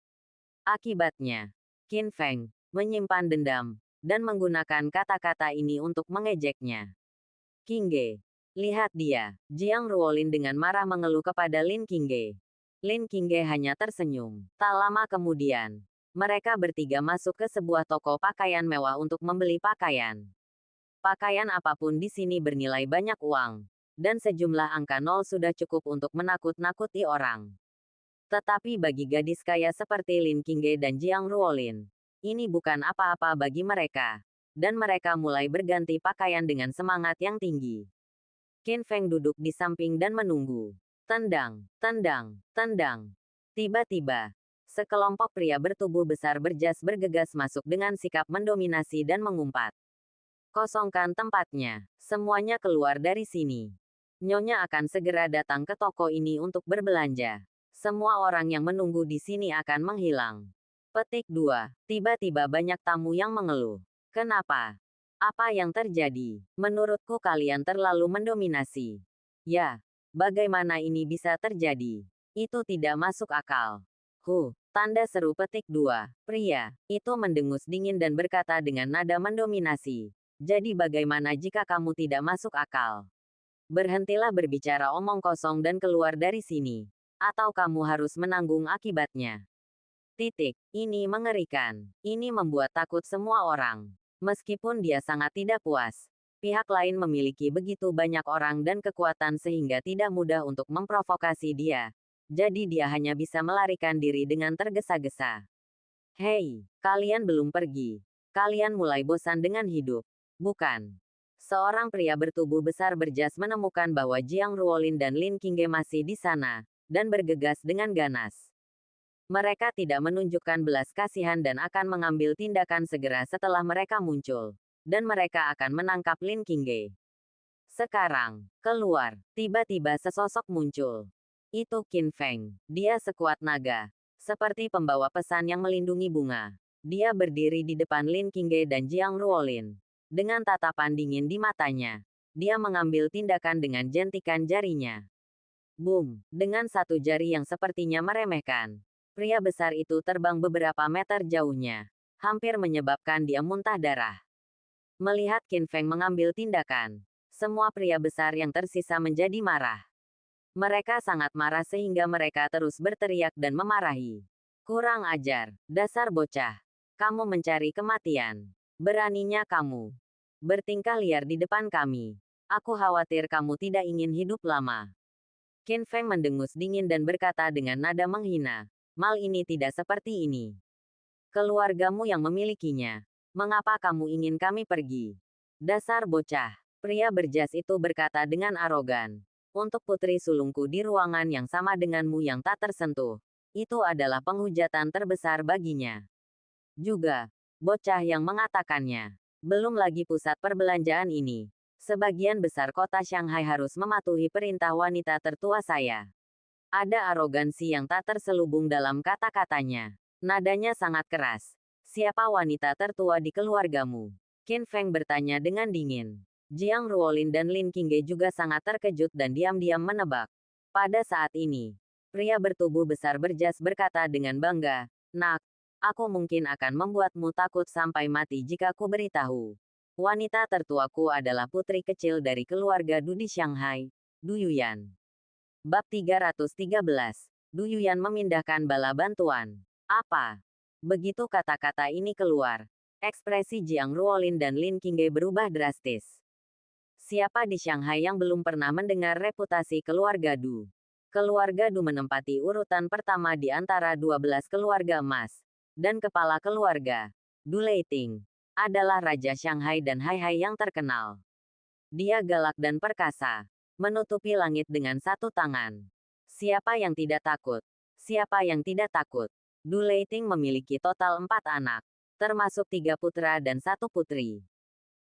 Akibatnya, Qin Feng menyimpan dendam dan menggunakan kata-kata ini untuk mengejeknya. Qingge, lihat dia. Jiang Ruolin dengan marah mengeluh kepada Lin Qingge. Lin Qingge hanya tersenyum. Tak lama kemudian, mereka bertiga masuk ke sebuah toko pakaian mewah untuk membeli pakaian. Pakaian apapun di sini bernilai banyak uang, dan sejumlah angka nol sudah cukup untuk menakut-nakuti orang. Tetapi bagi gadis kaya seperti Lin Qingge dan Jiang Ruolin, ini bukan apa-apa bagi mereka. Dan mereka mulai berganti pakaian dengan semangat yang tinggi. Qin Feng duduk di samping dan menunggu. Tendang, tendang, tendang. Tiba-tiba, sekelompok pria bertubuh besar berjas bergegas masuk dengan sikap mendominasi dan mengumpat. Kosongkan tempatnya. Semuanya keluar dari sini. Nyonya akan segera datang ke toko ini untuk berbelanja. Semua orang yang menunggu di sini akan menghilang. Petik 2. Tiba-tiba banyak tamu yang mengeluh. Kenapa? Apa yang terjadi? Menurutku kalian terlalu mendominasi. Ya, bagaimana ini bisa terjadi? Itu tidak masuk akal. Tanda seru petik 2. Pria, itu mendengus dingin dan berkata dengan nada mendominasi. Jadi bagaimana jika kamu tidak masuk akal? Berhentilah berbicara omong kosong dan keluar dari sini. Atau kamu harus menanggung akibatnya. Ini mengerikan. Ini membuat takut semua orang. Meskipun dia sangat tidak puas, pihak lain memiliki begitu banyak orang dan kekuatan sehingga tidak mudah untuk memprovokasi dia. Jadi dia hanya bisa melarikan diri dengan tergesa-gesa. Hei, kalian belum pergi. Kalian mulai bosan dengan hidup, bukan? Seorang pria bertubuh besar berjas menemukan bahwa Jiang Ruolin dan Lin Qingge masih di sana, dan bergegas dengan ganas. Mereka tidak menunjukkan belas kasihan dan akan mengambil tindakan segera setelah mereka muncul. Dan mereka akan menangkap Lin Qingge. Sekarang, keluar. Tiba-tiba sesosok muncul. Itu Qin Feng. Dia sekuat naga. Seperti pembawa pesan yang melindungi bunga. Dia berdiri di depan Lin Qingge dan Jiang Ruolin. Dengan tatapan dingin di matanya. Dia mengambil tindakan dengan jentikan jarinya. Boom! Dengan satu jari yang sepertinya meremehkan. Pria besar itu terbang beberapa meter jauhnya, hampir menyebabkan dia muntah darah. Melihat Qin Feng mengambil tindakan, semua pria besar yang tersisa menjadi marah. Mereka sangat marah sehingga mereka terus berteriak dan memarahi. Kurang ajar, dasar bocah. Kamu mencari kematian. Beraninya kamu bertingkah liar di depan kami. Aku khawatir kamu tidak ingin hidup lama. Qin Feng mendengus dingin dan berkata dengan nada menghina. Mal ini tidak seperti ini. Keluargamu yang memilikinya. Mengapa kamu ingin kami pergi? Dasar bocah. Pria berjas itu berkata dengan arogan. Untuk putri sulungku di ruangan yang sama denganmu yang tak tersentuh. Itu adalah penghujatan terbesar baginya. Juga, bocah yang mengatakannya. Belum lagi pusat perbelanjaan ini. Sebagian besar kota Shanghai harus mematuhi perintah wanita tertua saya. Ada arogansi yang tak terselubung dalam kata-katanya. Nadanya sangat keras. Siapa wanita tertua di keluargamu? Qin Feng bertanya dengan dingin. Jiang Ruolin dan Lin Qingge juga sangat terkejut dan diam-diam menebak. Pada saat ini, pria bertubuh besar berjas berkata dengan bangga, "Nak, aku mungkin akan membuatmu takut sampai mati jika ku beritahu. Wanita tertuaku adalah putri kecil dari keluarga Du di Shanghai, Du Yuyan." Bab 313. Du Yuyan memindahkan bala bantuan. Apa? Begitu kata-kata ini keluar, ekspresi Jiang Ruolin dan Lin Qingge berubah drastis. Siapa di Shanghai yang belum pernah mendengar reputasi keluarga Du? Keluarga Du menempati urutan pertama di antara 12 keluarga emas. Dan kepala keluarga, Du Leiting, adalah Raja Shanghai dan Hai-Hai yang terkenal. Dia galak dan perkasa, menutupi langit dengan satu tangan. Siapa yang tidak takut? Siapa yang tidak takut? Du Leiting memiliki total 4 anak, termasuk 3 putra dan 1 putri.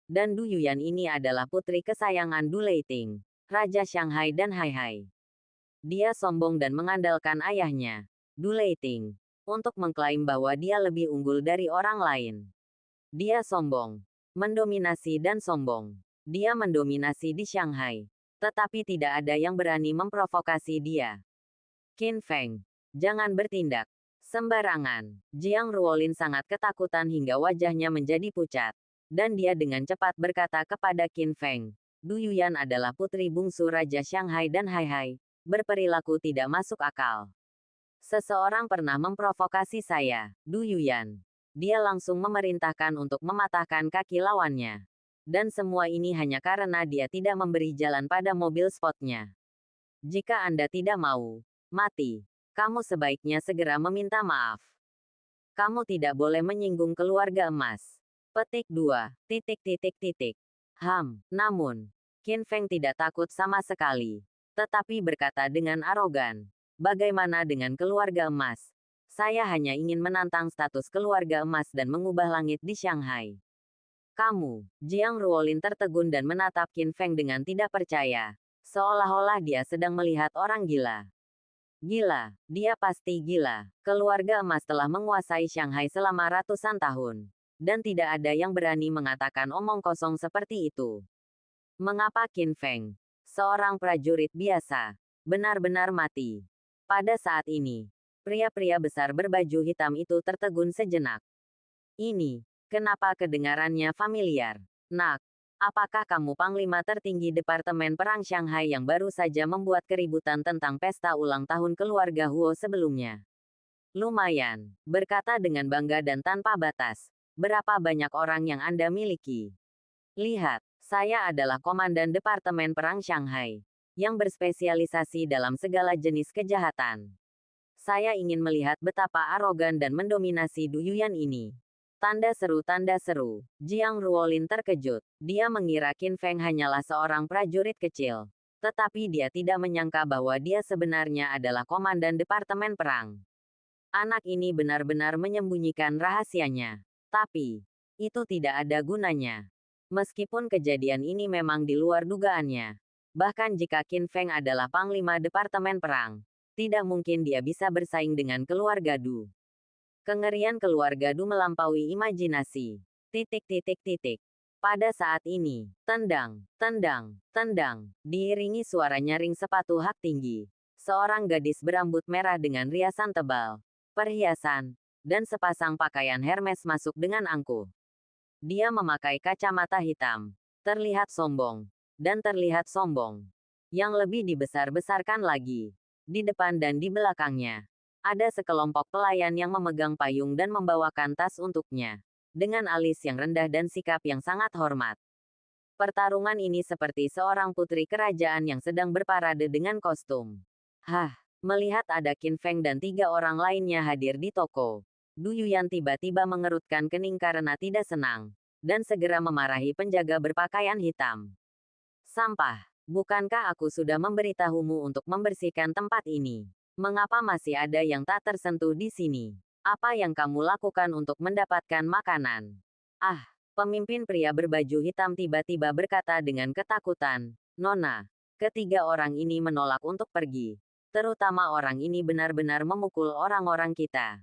Dan Du Yuyan ini adalah putri kesayangan Du Leiting, Raja Shanghai dan Hai-Hai. Dia sombong dan mengandalkan ayahnya, Du Leiting, untuk mengklaim bahwa dia lebih unggul dari orang lain. Dia sombong, mendominasi dan sombong. Dia mendominasi di Shanghai, tetapi tidak ada yang berani memprovokasi dia. Qin Feng, jangan bertindak sembarangan. Jiang Ruolin sangat ketakutan hingga wajahnya menjadi pucat. Dan dia dengan cepat berkata kepada Qin Feng, Du Yuyan adalah putri bungsu Raja Shanghai dan Hai-Hai, berperilaku tidak masuk akal. Seseorang pernah memprovokasi saya, Du Yuyan. Dia langsung memerintahkan untuk mematahkan kaki lawannya. Dan semua ini hanya karena dia tidak memberi jalan pada mobil sportnya. Jika Anda tidak mau mati, kamu sebaiknya segera meminta maaf. Kamu tidak boleh menyinggung keluarga emas. Petik 2. Namun, Qin Feng tidak takut sama sekali. Tetapi berkata dengan arogan, bagaimana dengan keluarga emas? Saya hanya ingin menantang status keluarga emas dan mengubah langit di Shanghai. Kamu, Jiang Ruolin tertegun dan menatap Qin Feng dengan tidak percaya. Seolah-olah dia sedang melihat orang gila. Gila, dia pasti gila. Keluarga emas telah menguasai Shanghai selama ratusan tahun. Dan tidak ada yang berani mengatakan omong kosong seperti itu. Mengapa Qin Feng, seorang prajurit biasa, benar-benar mati? Pada saat ini, pria-pria besar berbaju hitam itu tertegun sejenak. Ini, kenapa kedengarannya familiar? Nak, apakah kamu panglima tertinggi Departemen Perang Shanghai yang baru saja membuat keributan tentang pesta ulang tahun keluarga Huo sebelumnya? Lumayan, berkata dengan bangga dan tanpa batas. Berapa banyak orang yang Anda miliki? Lihat, saya adalah Komandan Departemen Perang Shanghai, yang berspesialisasi dalam segala jenis kejahatan. Saya ingin melihat betapa arogan dan mendominasi Du Yuyan ini. Tanda seru. Jiang Ruolin terkejut. Dia mengira Qin Feng hanyalah seorang prajurit kecil. Tetapi dia tidak menyangka bahwa dia sebenarnya adalah Komandan Departemen Perang. Anak ini benar-benar menyembunyikan rahasianya. Tapi, itu tidak ada gunanya. Meskipun kejadian ini memang di luar dugaannya. Bahkan jika Qin Feng adalah Panglima Departemen Perang, tidak mungkin dia bisa bersaing dengan keluarga Du. Kengerian keluarga Du melampaui imajinasi. Pada saat ini, tendang, diiringi suara nyaring sepatu hak tinggi. Seorang gadis berambut merah dengan riasan tebal, perhiasan, dan sepasang pakaian Hermes masuk dengan angkuh. Dia memakai kacamata hitam, terlihat sombong, dan terlihat sombong. Yang lebih dibesar-besarkan lagi, di depan dan di belakangnya, ada sekelompok pelayan yang memegang payung dan membawakan tas untuknya, dengan alis yang rendah dan sikap yang sangat hormat. Pertarungan ini seperti seorang putri kerajaan yang sedang berparade dengan kostum. Hah, melihat ada Qin Feng dan 3 orang lainnya hadir di toko, Du Yuyan tiba-tiba mengerutkan kening karena tidak senang, dan segera memarahi penjaga berpakaian hitam. Sampah, bukankah aku sudah memberitahumu untuk membersihkan tempat ini? Mengapa masih ada yang tak tersentuh di sini? Apa yang kamu lakukan untuk mendapatkan makanan? Ah, pemimpin pria berbaju hitam tiba-tiba berkata dengan ketakutan, "Nona." Ketiga orang ini menolak untuk pergi. Terutama orang ini benar-benar memukul orang-orang kita.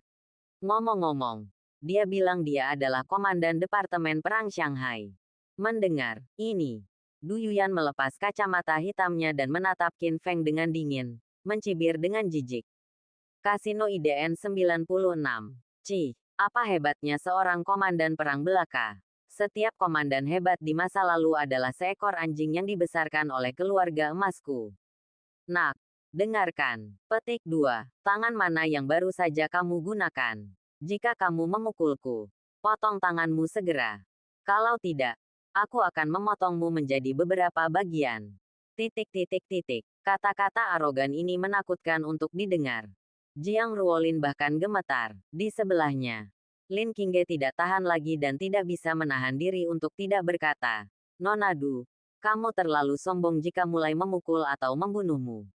Ngomong-ngomong, dia bilang dia adalah komandan Departemen Perang Shanghai. Mendengar ini, Du Yuyan melepas kacamata hitamnya dan menatap Qin Feng dengan dingin, mencibir dengan jijik. Kasino IDN 96. Cih, apa hebatnya seorang komandan perang belaka? Setiap komandan hebat di masa lalu adalah seekor anjing yang dibesarkan oleh keluarga emasku. Nak, dengarkan. Petik 2. Tangan mana yang baru saja kamu gunakan? Jika kamu memukulku, potong tanganmu segera. Kalau tidak, aku akan memotongmu menjadi beberapa bagian. Kata-kata arogan ini menakutkan untuk didengar. Jiang Ruolin bahkan gemetar. Di sebelahnya, Lin Qingge tidak tahan lagi dan tidak bisa menahan diri untuk tidak berkata, "Nona Du, kamu terlalu sombong jika mulai memukul atau membunuhmu."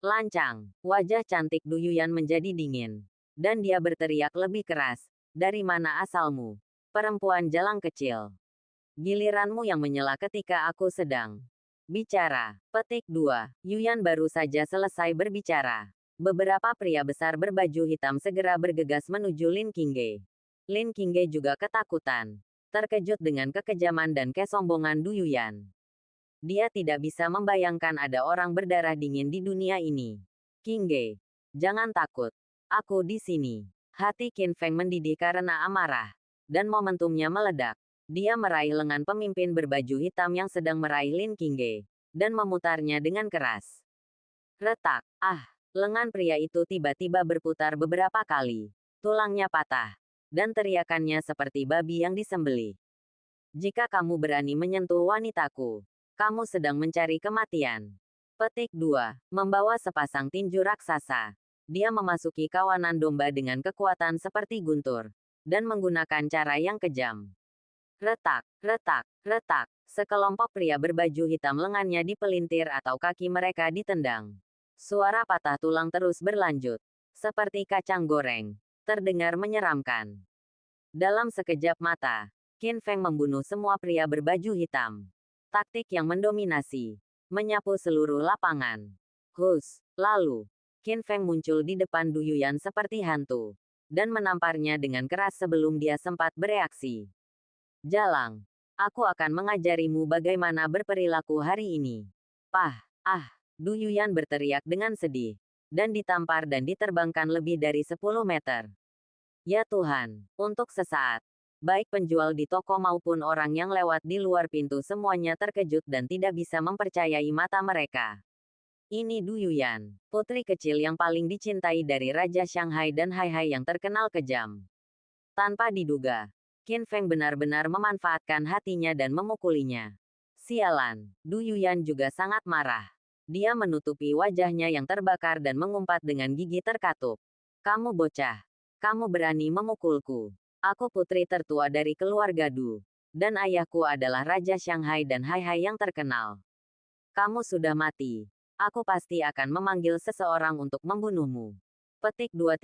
Lancang, wajah cantik Du Yuyan menjadi dingin. Dan dia berteriak lebih keras, "Dari mana asalmu? Perempuan jalang kecil. Giliranmu yang menyela ketika aku sedang bicara." Petik 2. Yuyan baru saja selesai berbicara. Beberapa pria besar berbaju hitam segera bergegas menuju Lin Qingge. Lin Qingge juga ketakutan. Terkejut dengan kekejaman dan kesombongan Du Yuyan. Dia tidak bisa membayangkan ada orang berdarah dingin di dunia ini. "Qingge, jangan takut. Aku di sini." Hati Qin Feng mendidih karena amarah. Dan momentumnya meledak. Dia meraih lengan pemimpin berbaju hitam yang sedang meraih Lin Qingge. Dan memutarnya dengan keras. Retak. Ah, lengan pria itu tiba-tiba berputar beberapa kali. Tulangnya patah. Dan teriakannya seperti babi yang disembelih. "Jika kamu berani menyentuh wanitaku, kamu sedang mencari kematian." Petik 2. Membawa sepasang tinju raksasa. Dia memasuki kawanan domba dengan kekuatan seperti guntur. Dan menggunakan cara yang kejam. Retak, retak, retak. Sekelompok pria berbaju hitam lengannya dipelintir atau kaki mereka ditendang. Suara patah tulang terus berlanjut. Seperti kacang goreng. Terdengar menyeramkan. Dalam sekejap mata, Qin Feng membunuh semua pria berbaju hitam. Taktik yang mendominasi. Menyapu seluruh lapangan. Hus, lalu, Qin Feng muncul di depan Du Yuyan seperti hantu. Dan menamparnya dengan keras sebelum dia sempat bereaksi. "Jalang, aku akan mengajarimu bagaimana berperilaku hari ini." Pah, ah, Du Yuyan berteriak dengan sedih. Dan ditampar dan diterbangkan lebih dari 10 meter. Ya Tuhan, untuk sesaat, baik penjual di toko maupun orang yang lewat di luar pintu semuanya terkejut dan tidak bisa mempercayai mata mereka. Ini Du Yuyan, putri kecil yang paling dicintai dari Raja Shanghai dan Hai yang terkenal kejam. Tanpa diduga, Qin Feng benar-benar memanfaatkan hatinya dan memukulinya. Sialan, Du Yuyan juga sangat marah. Dia menutupi wajahnya yang terbakar dan mengumpat dengan gigi terkatup. "Kamu bocah. Kamu berani memukulku. Aku putri tertua dari keluarga Du. Dan ayahku adalah Raja Shanghai dan Hai yang terkenal. Kamu sudah mati. Aku pasti akan memanggil seseorang untuk membunuhmu." Petik 2.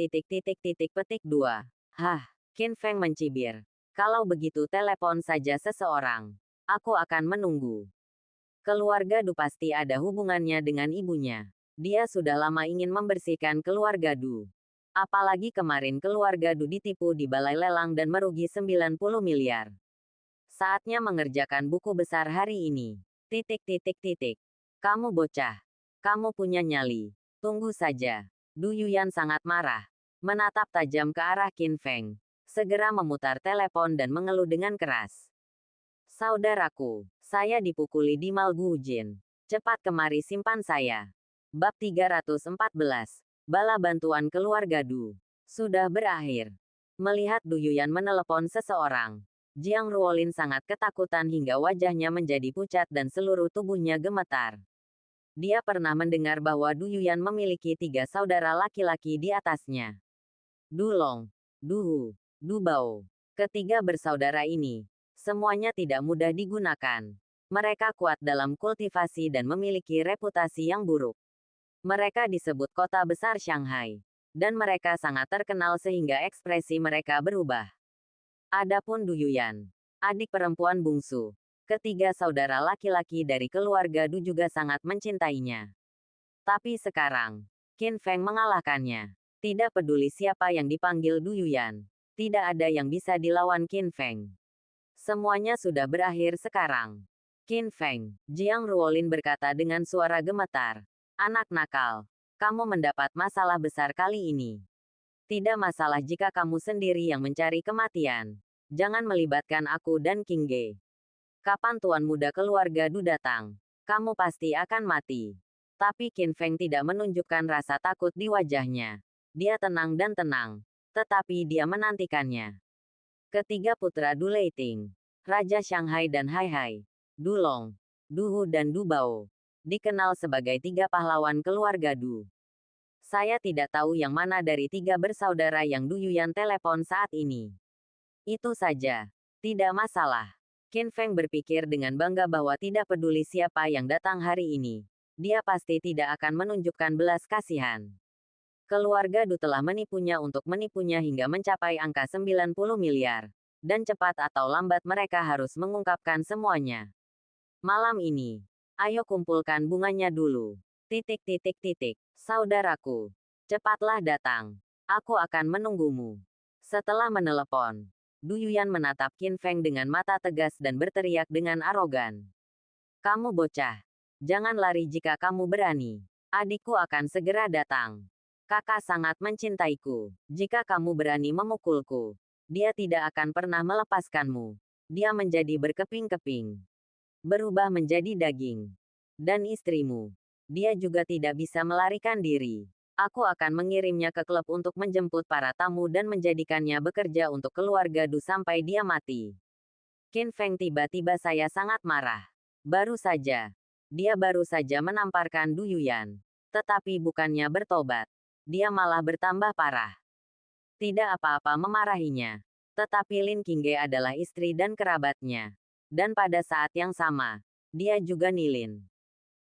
Petik 2. Hah, Qin Feng mencibir. "Kalau begitu telepon saja seseorang. Aku akan menunggu." Keluarga Du pasti ada hubungannya dengan ibunya. Dia sudah lama ingin membersihkan keluarga Du. Apalagi kemarin keluarga Du ditipu di balai lelang dan merugi 90 miliar. Saatnya mengerjakan buku besar hari ini. Kamu bocah. Kamu punya nyali. Tunggu saja. Du Yuyan sangat marah. Menatap tajam ke arah Qin Feng. Segera memutar telepon dan mengeluh dengan keras. "Saudaraku, saya dipukuli di Malgujin. Cepat kemari simpan saya." Bab 314. Bala bantuan keluarga Du. Sudah berakhir. Melihat Du Yuyan menelepon seseorang, Jiang Ruolin sangat ketakutan hingga wajahnya menjadi pucat dan seluruh tubuhnya gemetar. Dia pernah mendengar bahwa Du Yuyan memiliki 3 saudara laki-laki di atasnya. Du Long, Du Hu, Du Bao. Ketiga bersaudara ini, semuanya tidak mudah digunakan. Mereka kuat dalam kultivasi dan memiliki reputasi yang buruk. Mereka disebut kota besar Shanghai. Dan mereka sangat terkenal sehingga ekspresi mereka berubah. Adapun Du Yuyan, adik perempuan bungsu, ketiga saudara laki-laki dari keluarga Du juga sangat mencintainya. Tapi sekarang, Qin Feng mengalahkannya. Tidak peduli siapa yang dipanggil Du Yuyan, tidak ada yang bisa dilawan Qin Feng. Semuanya sudah berakhir sekarang. Qin Feng, Jiang Ruolin berkata dengan suara gemetar. Anak nakal, kamu mendapat masalah besar kali ini. Tidak masalah jika kamu sendiri yang mencari kematian. Jangan melibatkan aku dan King Ge. Kapan tuan muda keluarga Du datang, kamu pasti akan mati. Tapi Qin Feng tidak menunjukkan rasa takut di wajahnya. Dia tenang dan tenang, tetapi dia menantikannya. Ketiga putra Du Leiting, Raja Shanghai dan Hai Hai, Du Long, Du Hu dan Du Bao, dikenal sebagai 3 pahlawan keluarga Du. Saya tidak tahu yang mana dari 3 bersaudara yang Du Yuyan telepon saat ini. Itu saja. Tidak masalah. Qin Feng berpikir dengan bangga bahwa tidak peduli siapa yang datang hari ini, dia pasti tidak akan menunjukkan belas kasihan. Keluarga Du telah menipunya untuk menipunya hingga mencapai angka 90 miliar. Dan cepat atau lambat mereka harus mengungkapkan semuanya. Malam ini, ayo kumpulkan bunganya dulu. Saudaraku, cepatlah datang. Aku akan menunggumu. Setelah menelepon, Du Yuyan menatap Qin Feng dengan mata tegas dan berteriak dengan arogan. Kamu bocah. Jangan lari jika kamu berani. Adikku akan segera datang. Kakak sangat mencintaiku. Jika kamu berani memukulku, dia tidak akan pernah melepaskanmu. Dia menjadi berkeping-keping. Berubah menjadi daging. Dan istrimu. Dia juga tidak bisa melarikan diri. Aku akan mengirimnya ke klub untuk menjemput para tamu dan menjadikannya bekerja untuk keluarga Du sampai dia mati. Qin Feng tiba-tiba saya sangat marah. Baru saja. Dia baru saja menamparkan Du Yuyan. Tetapi bukannya bertobat. Dia malah bertambah parah. Tidak apa-apa memarahinya. Tetapi Lin Qingge adalah istri dan kerabatnya. Dan pada saat yang sama, dia juga Nilin.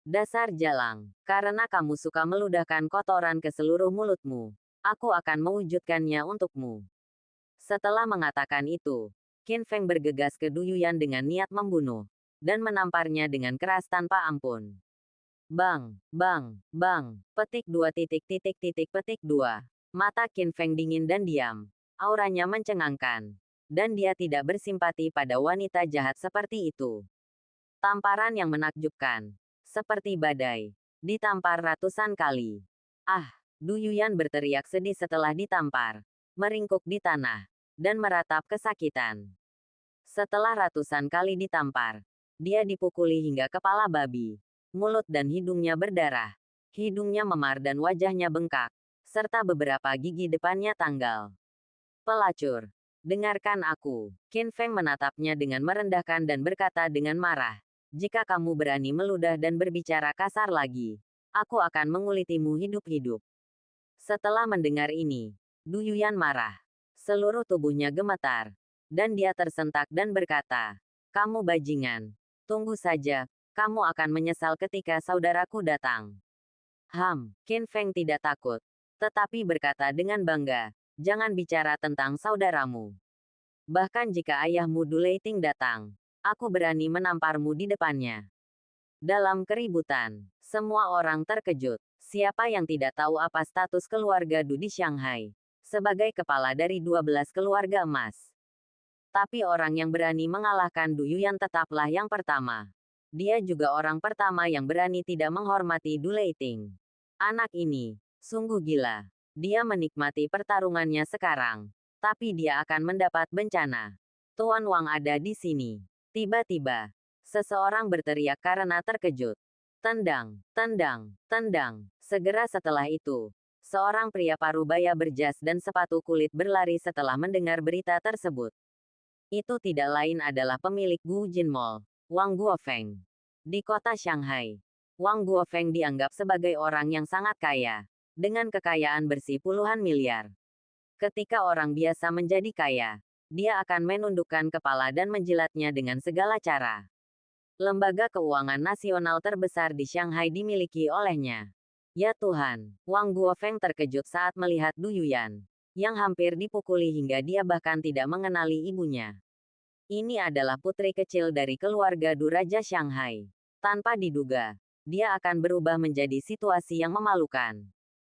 Dasar jalang, karena kamu suka meludahkan kotoran ke seluruh mulutmu, aku akan mewujudkannya untukmu. Setelah mengatakan itu, Qin Feng bergegas ke Du Yuyan dengan niat membunuh, dan menamparnya dengan keras tanpa ampun. Bang, bang, bang, petik 2. Mata Qin Feng dingin dan diam. Auranya mencengangkan. Dan dia tidak bersimpati pada wanita jahat seperti itu. Tamparan yang menakjubkan. Seperti badai. Ditampar ratusan kali. Ah, Du Yuyan berteriak sedih setelah ditampar. Meringkuk di tanah. Dan meratap kesakitan. Setelah ratusan kali ditampar, dia dipukuli hingga kepala babi. Mulut dan hidungnya berdarah. Hidungnya memar dan wajahnya bengkak. Serta beberapa gigi depannya tanggal. Pelacur. Dengarkan aku. Qin Feng menatapnya dengan merendahkan dan berkata dengan marah. Jika kamu berani meludah dan berbicara kasar lagi, aku akan mengulitimu hidup-hidup. Setelah mendengar ini, Du Yuyan marah. Seluruh tubuhnya gemetar. Dan dia tersentak dan berkata, kamu bajingan. Tunggu saja, kamu akan menyesal ketika saudaraku datang. Qin Feng tidak takut. Tetapi berkata dengan bangga, jangan bicara tentang saudaramu. Bahkan jika ayahmu Du Leiting datang, aku berani menamparmu di depannya. Dalam keributan, semua orang terkejut. Siapa yang tidak tahu apa status keluarga Du di Shanghai? Sebagai kepala dari 12 keluarga emas. Tapi orang yang berani mengalahkan Du Yuyan tetaplah yang pertama. Dia juga orang pertama yang berani tidak menghormati Du Leiting. Anak ini, sungguh gila. Dia menikmati pertarungannya sekarang. Tapi dia akan mendapat bencana. Tuan Wang ada di sini. Tiba-tiba, seseorang berteriak karena terkejut. Tendang, tendang, tendang. Segera setelah itu, seorang pria parubaya berjas dan sepatu kulit berlari setelah mendengar berita tersebut. Itu tidak lain adalah pemilik Guojin Mall, Wang Guofeng. Di kota Shanghai, Wang Guofeng dianggap sebagai orang yang sangat kaya, dengan kekayaan bersih puluhan miliar. Ketika orang biasa menjadi kaya, dia akan menundukkan kepala dan menjilatnya dengan segala cara. Lembaga keuangan nasional terbesar di Shanghai dimiliki olehnya. Ya Tuhan, Wang Guofeng terkejut saat melihat Du Yuyan, yang hampir dipukuli hingga dia bahkan tidak mengenali ibunya. Ini adalah putri kecil dari keluarga Du Raja Shanghai. Tanpa diduga, dia akan berubah menjadi situasi yang memalukan.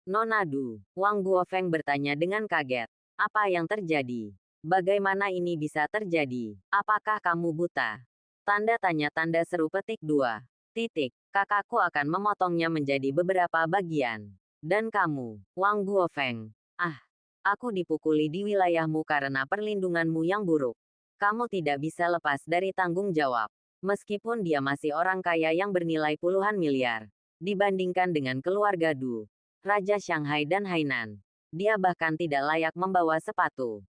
Nona Du, Wang Guofeng bertanya dengan kaget. Apa yang terjadi? Bagaimana ini bisa terjadi? Apakah kamu buta? Tanda tanya tanda seru petik 2. Titik. Kakakku akan memotongnya menjadi beberapa bagian. Dan kamu, Wang Guofeng. Ah, aku dipukuli di wilayahmu karena perlindunganmu yang buruk. Kamu tidak bisa lepas dari tanggung jawab. Meskipun dia masih orang kaya yang bernilai puluhan miliar, dibandingkan dengan keluarga Du, Raja Shanghai dan Hainan, dia bahkan tidak layak membawa sepatu.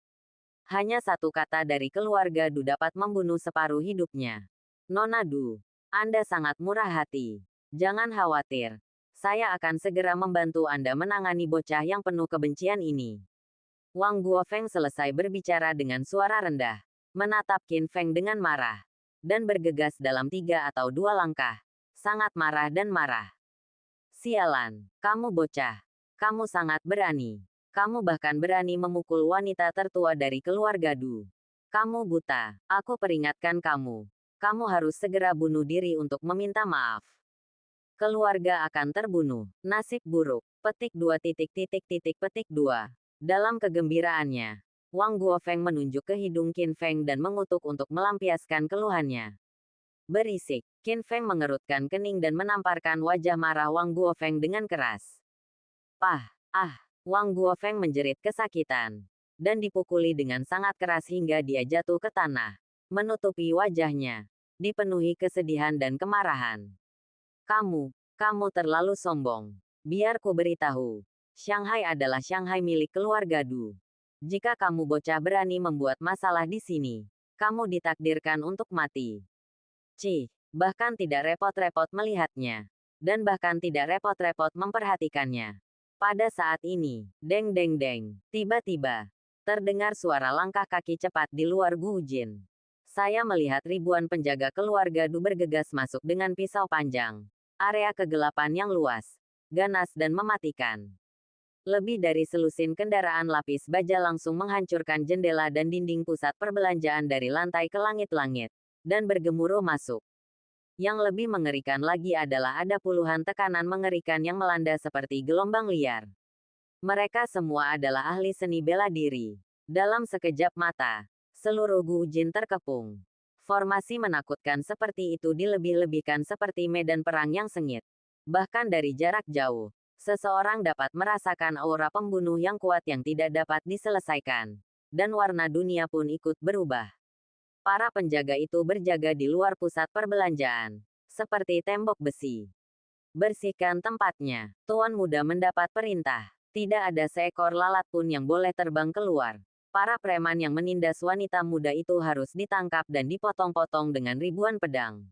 Hanya satu kata dari keluarga Du dapat membunuh separuh hidupnya. Nona Du, Anda sangat murah hati. Jangan khawatir. Saya akan segera membantu Anda menangani bocah yang penuh kebencian ini. Wang Guofeng selesai berbicara dengan suara rendah, menatap Qin Feng dengan marah, dan bergegas dalam 3 atau 2 langkah. Sangat marah dan marah. Sialan, kamu bocah. Kamu sangat berani. Kamu bahkan berani memukul wanita tertua dari keluarga Du. Kamu buta. Aku peringatkan kamu. Kamu harus segera bunuh diri untuk meminta maaf. Keluarga akan terbunuh. Nasib buruk. Petik 2 petik 2. Dalam kegembiraannya, Wang Guofeng menunjuk ke hidung Qin Feng dan mengutuk untuk melampiaskan keluhannya. Berisik, Qin Feng mengerutkan kening dan menamparkan wajah marah Wang Guofeng dengan keras. Wang Guofeng menjerit kesakitan, dan dipukuli dengan sangat keras hingga dia jatuh ke tanah, menutupi wajahnya, dipenuhi kesedihan dan kemarahan. Kamu terlalu sombong. Biar ku beritahu, Shanghai adalah Shanghai milik keluarga Du. Jika kamu bocah berani membuat masalah di sini, kamu ditakdirkan untuk mati. Bahkan tidak repot-repot melihatnya. Dan bahkan tidak repot-repot memperhatikannya. Pada saat ini, deng deng deng, tiba-tiba, terdengar suara langkah kaki cepat di luar Guojin. Saya melihat ribuan penjaga keluarga Du bergegas masuk dengan pisau panjang. Area kegelapan yang luas, ganas dan mematikan. Lebih dari selusin kendaraan lapis baja langsung menghancurkan jendela dan dinding pusat perbelanjaan dari lantai ke langit-langit, dan bergemuruh masuk. Yang lebih mengerikan lagi adalah ada puluhan tekanan mengerikan yang melanda seperti gelombang liar. Mereka semua adalah ahli seni bela diri. Dalam sekejap mata, seluruh Guojin terkepung. Formasi menakutkan seperti itu dilebih-lebihkan seperti medan perang yang sengit. Bahkan dari jarak jauh, seseorang dapat merasakan aura pembunuh yang kuat yang tidak dapat diselesaikan. Dan warna dunia pun ikut berubah. Para penjaga itu berjaga di luar pusat perbelanjaan, seperti tembok besi. Bersihkan tempatnya. Tuan muda mendapat perintah. Tidak ada seekor lalat pun yang boleh terbang keluar. Para preman yang menindas wanita muda itu harus ditangkap dan dipotong-potong dengan ribuan pedang.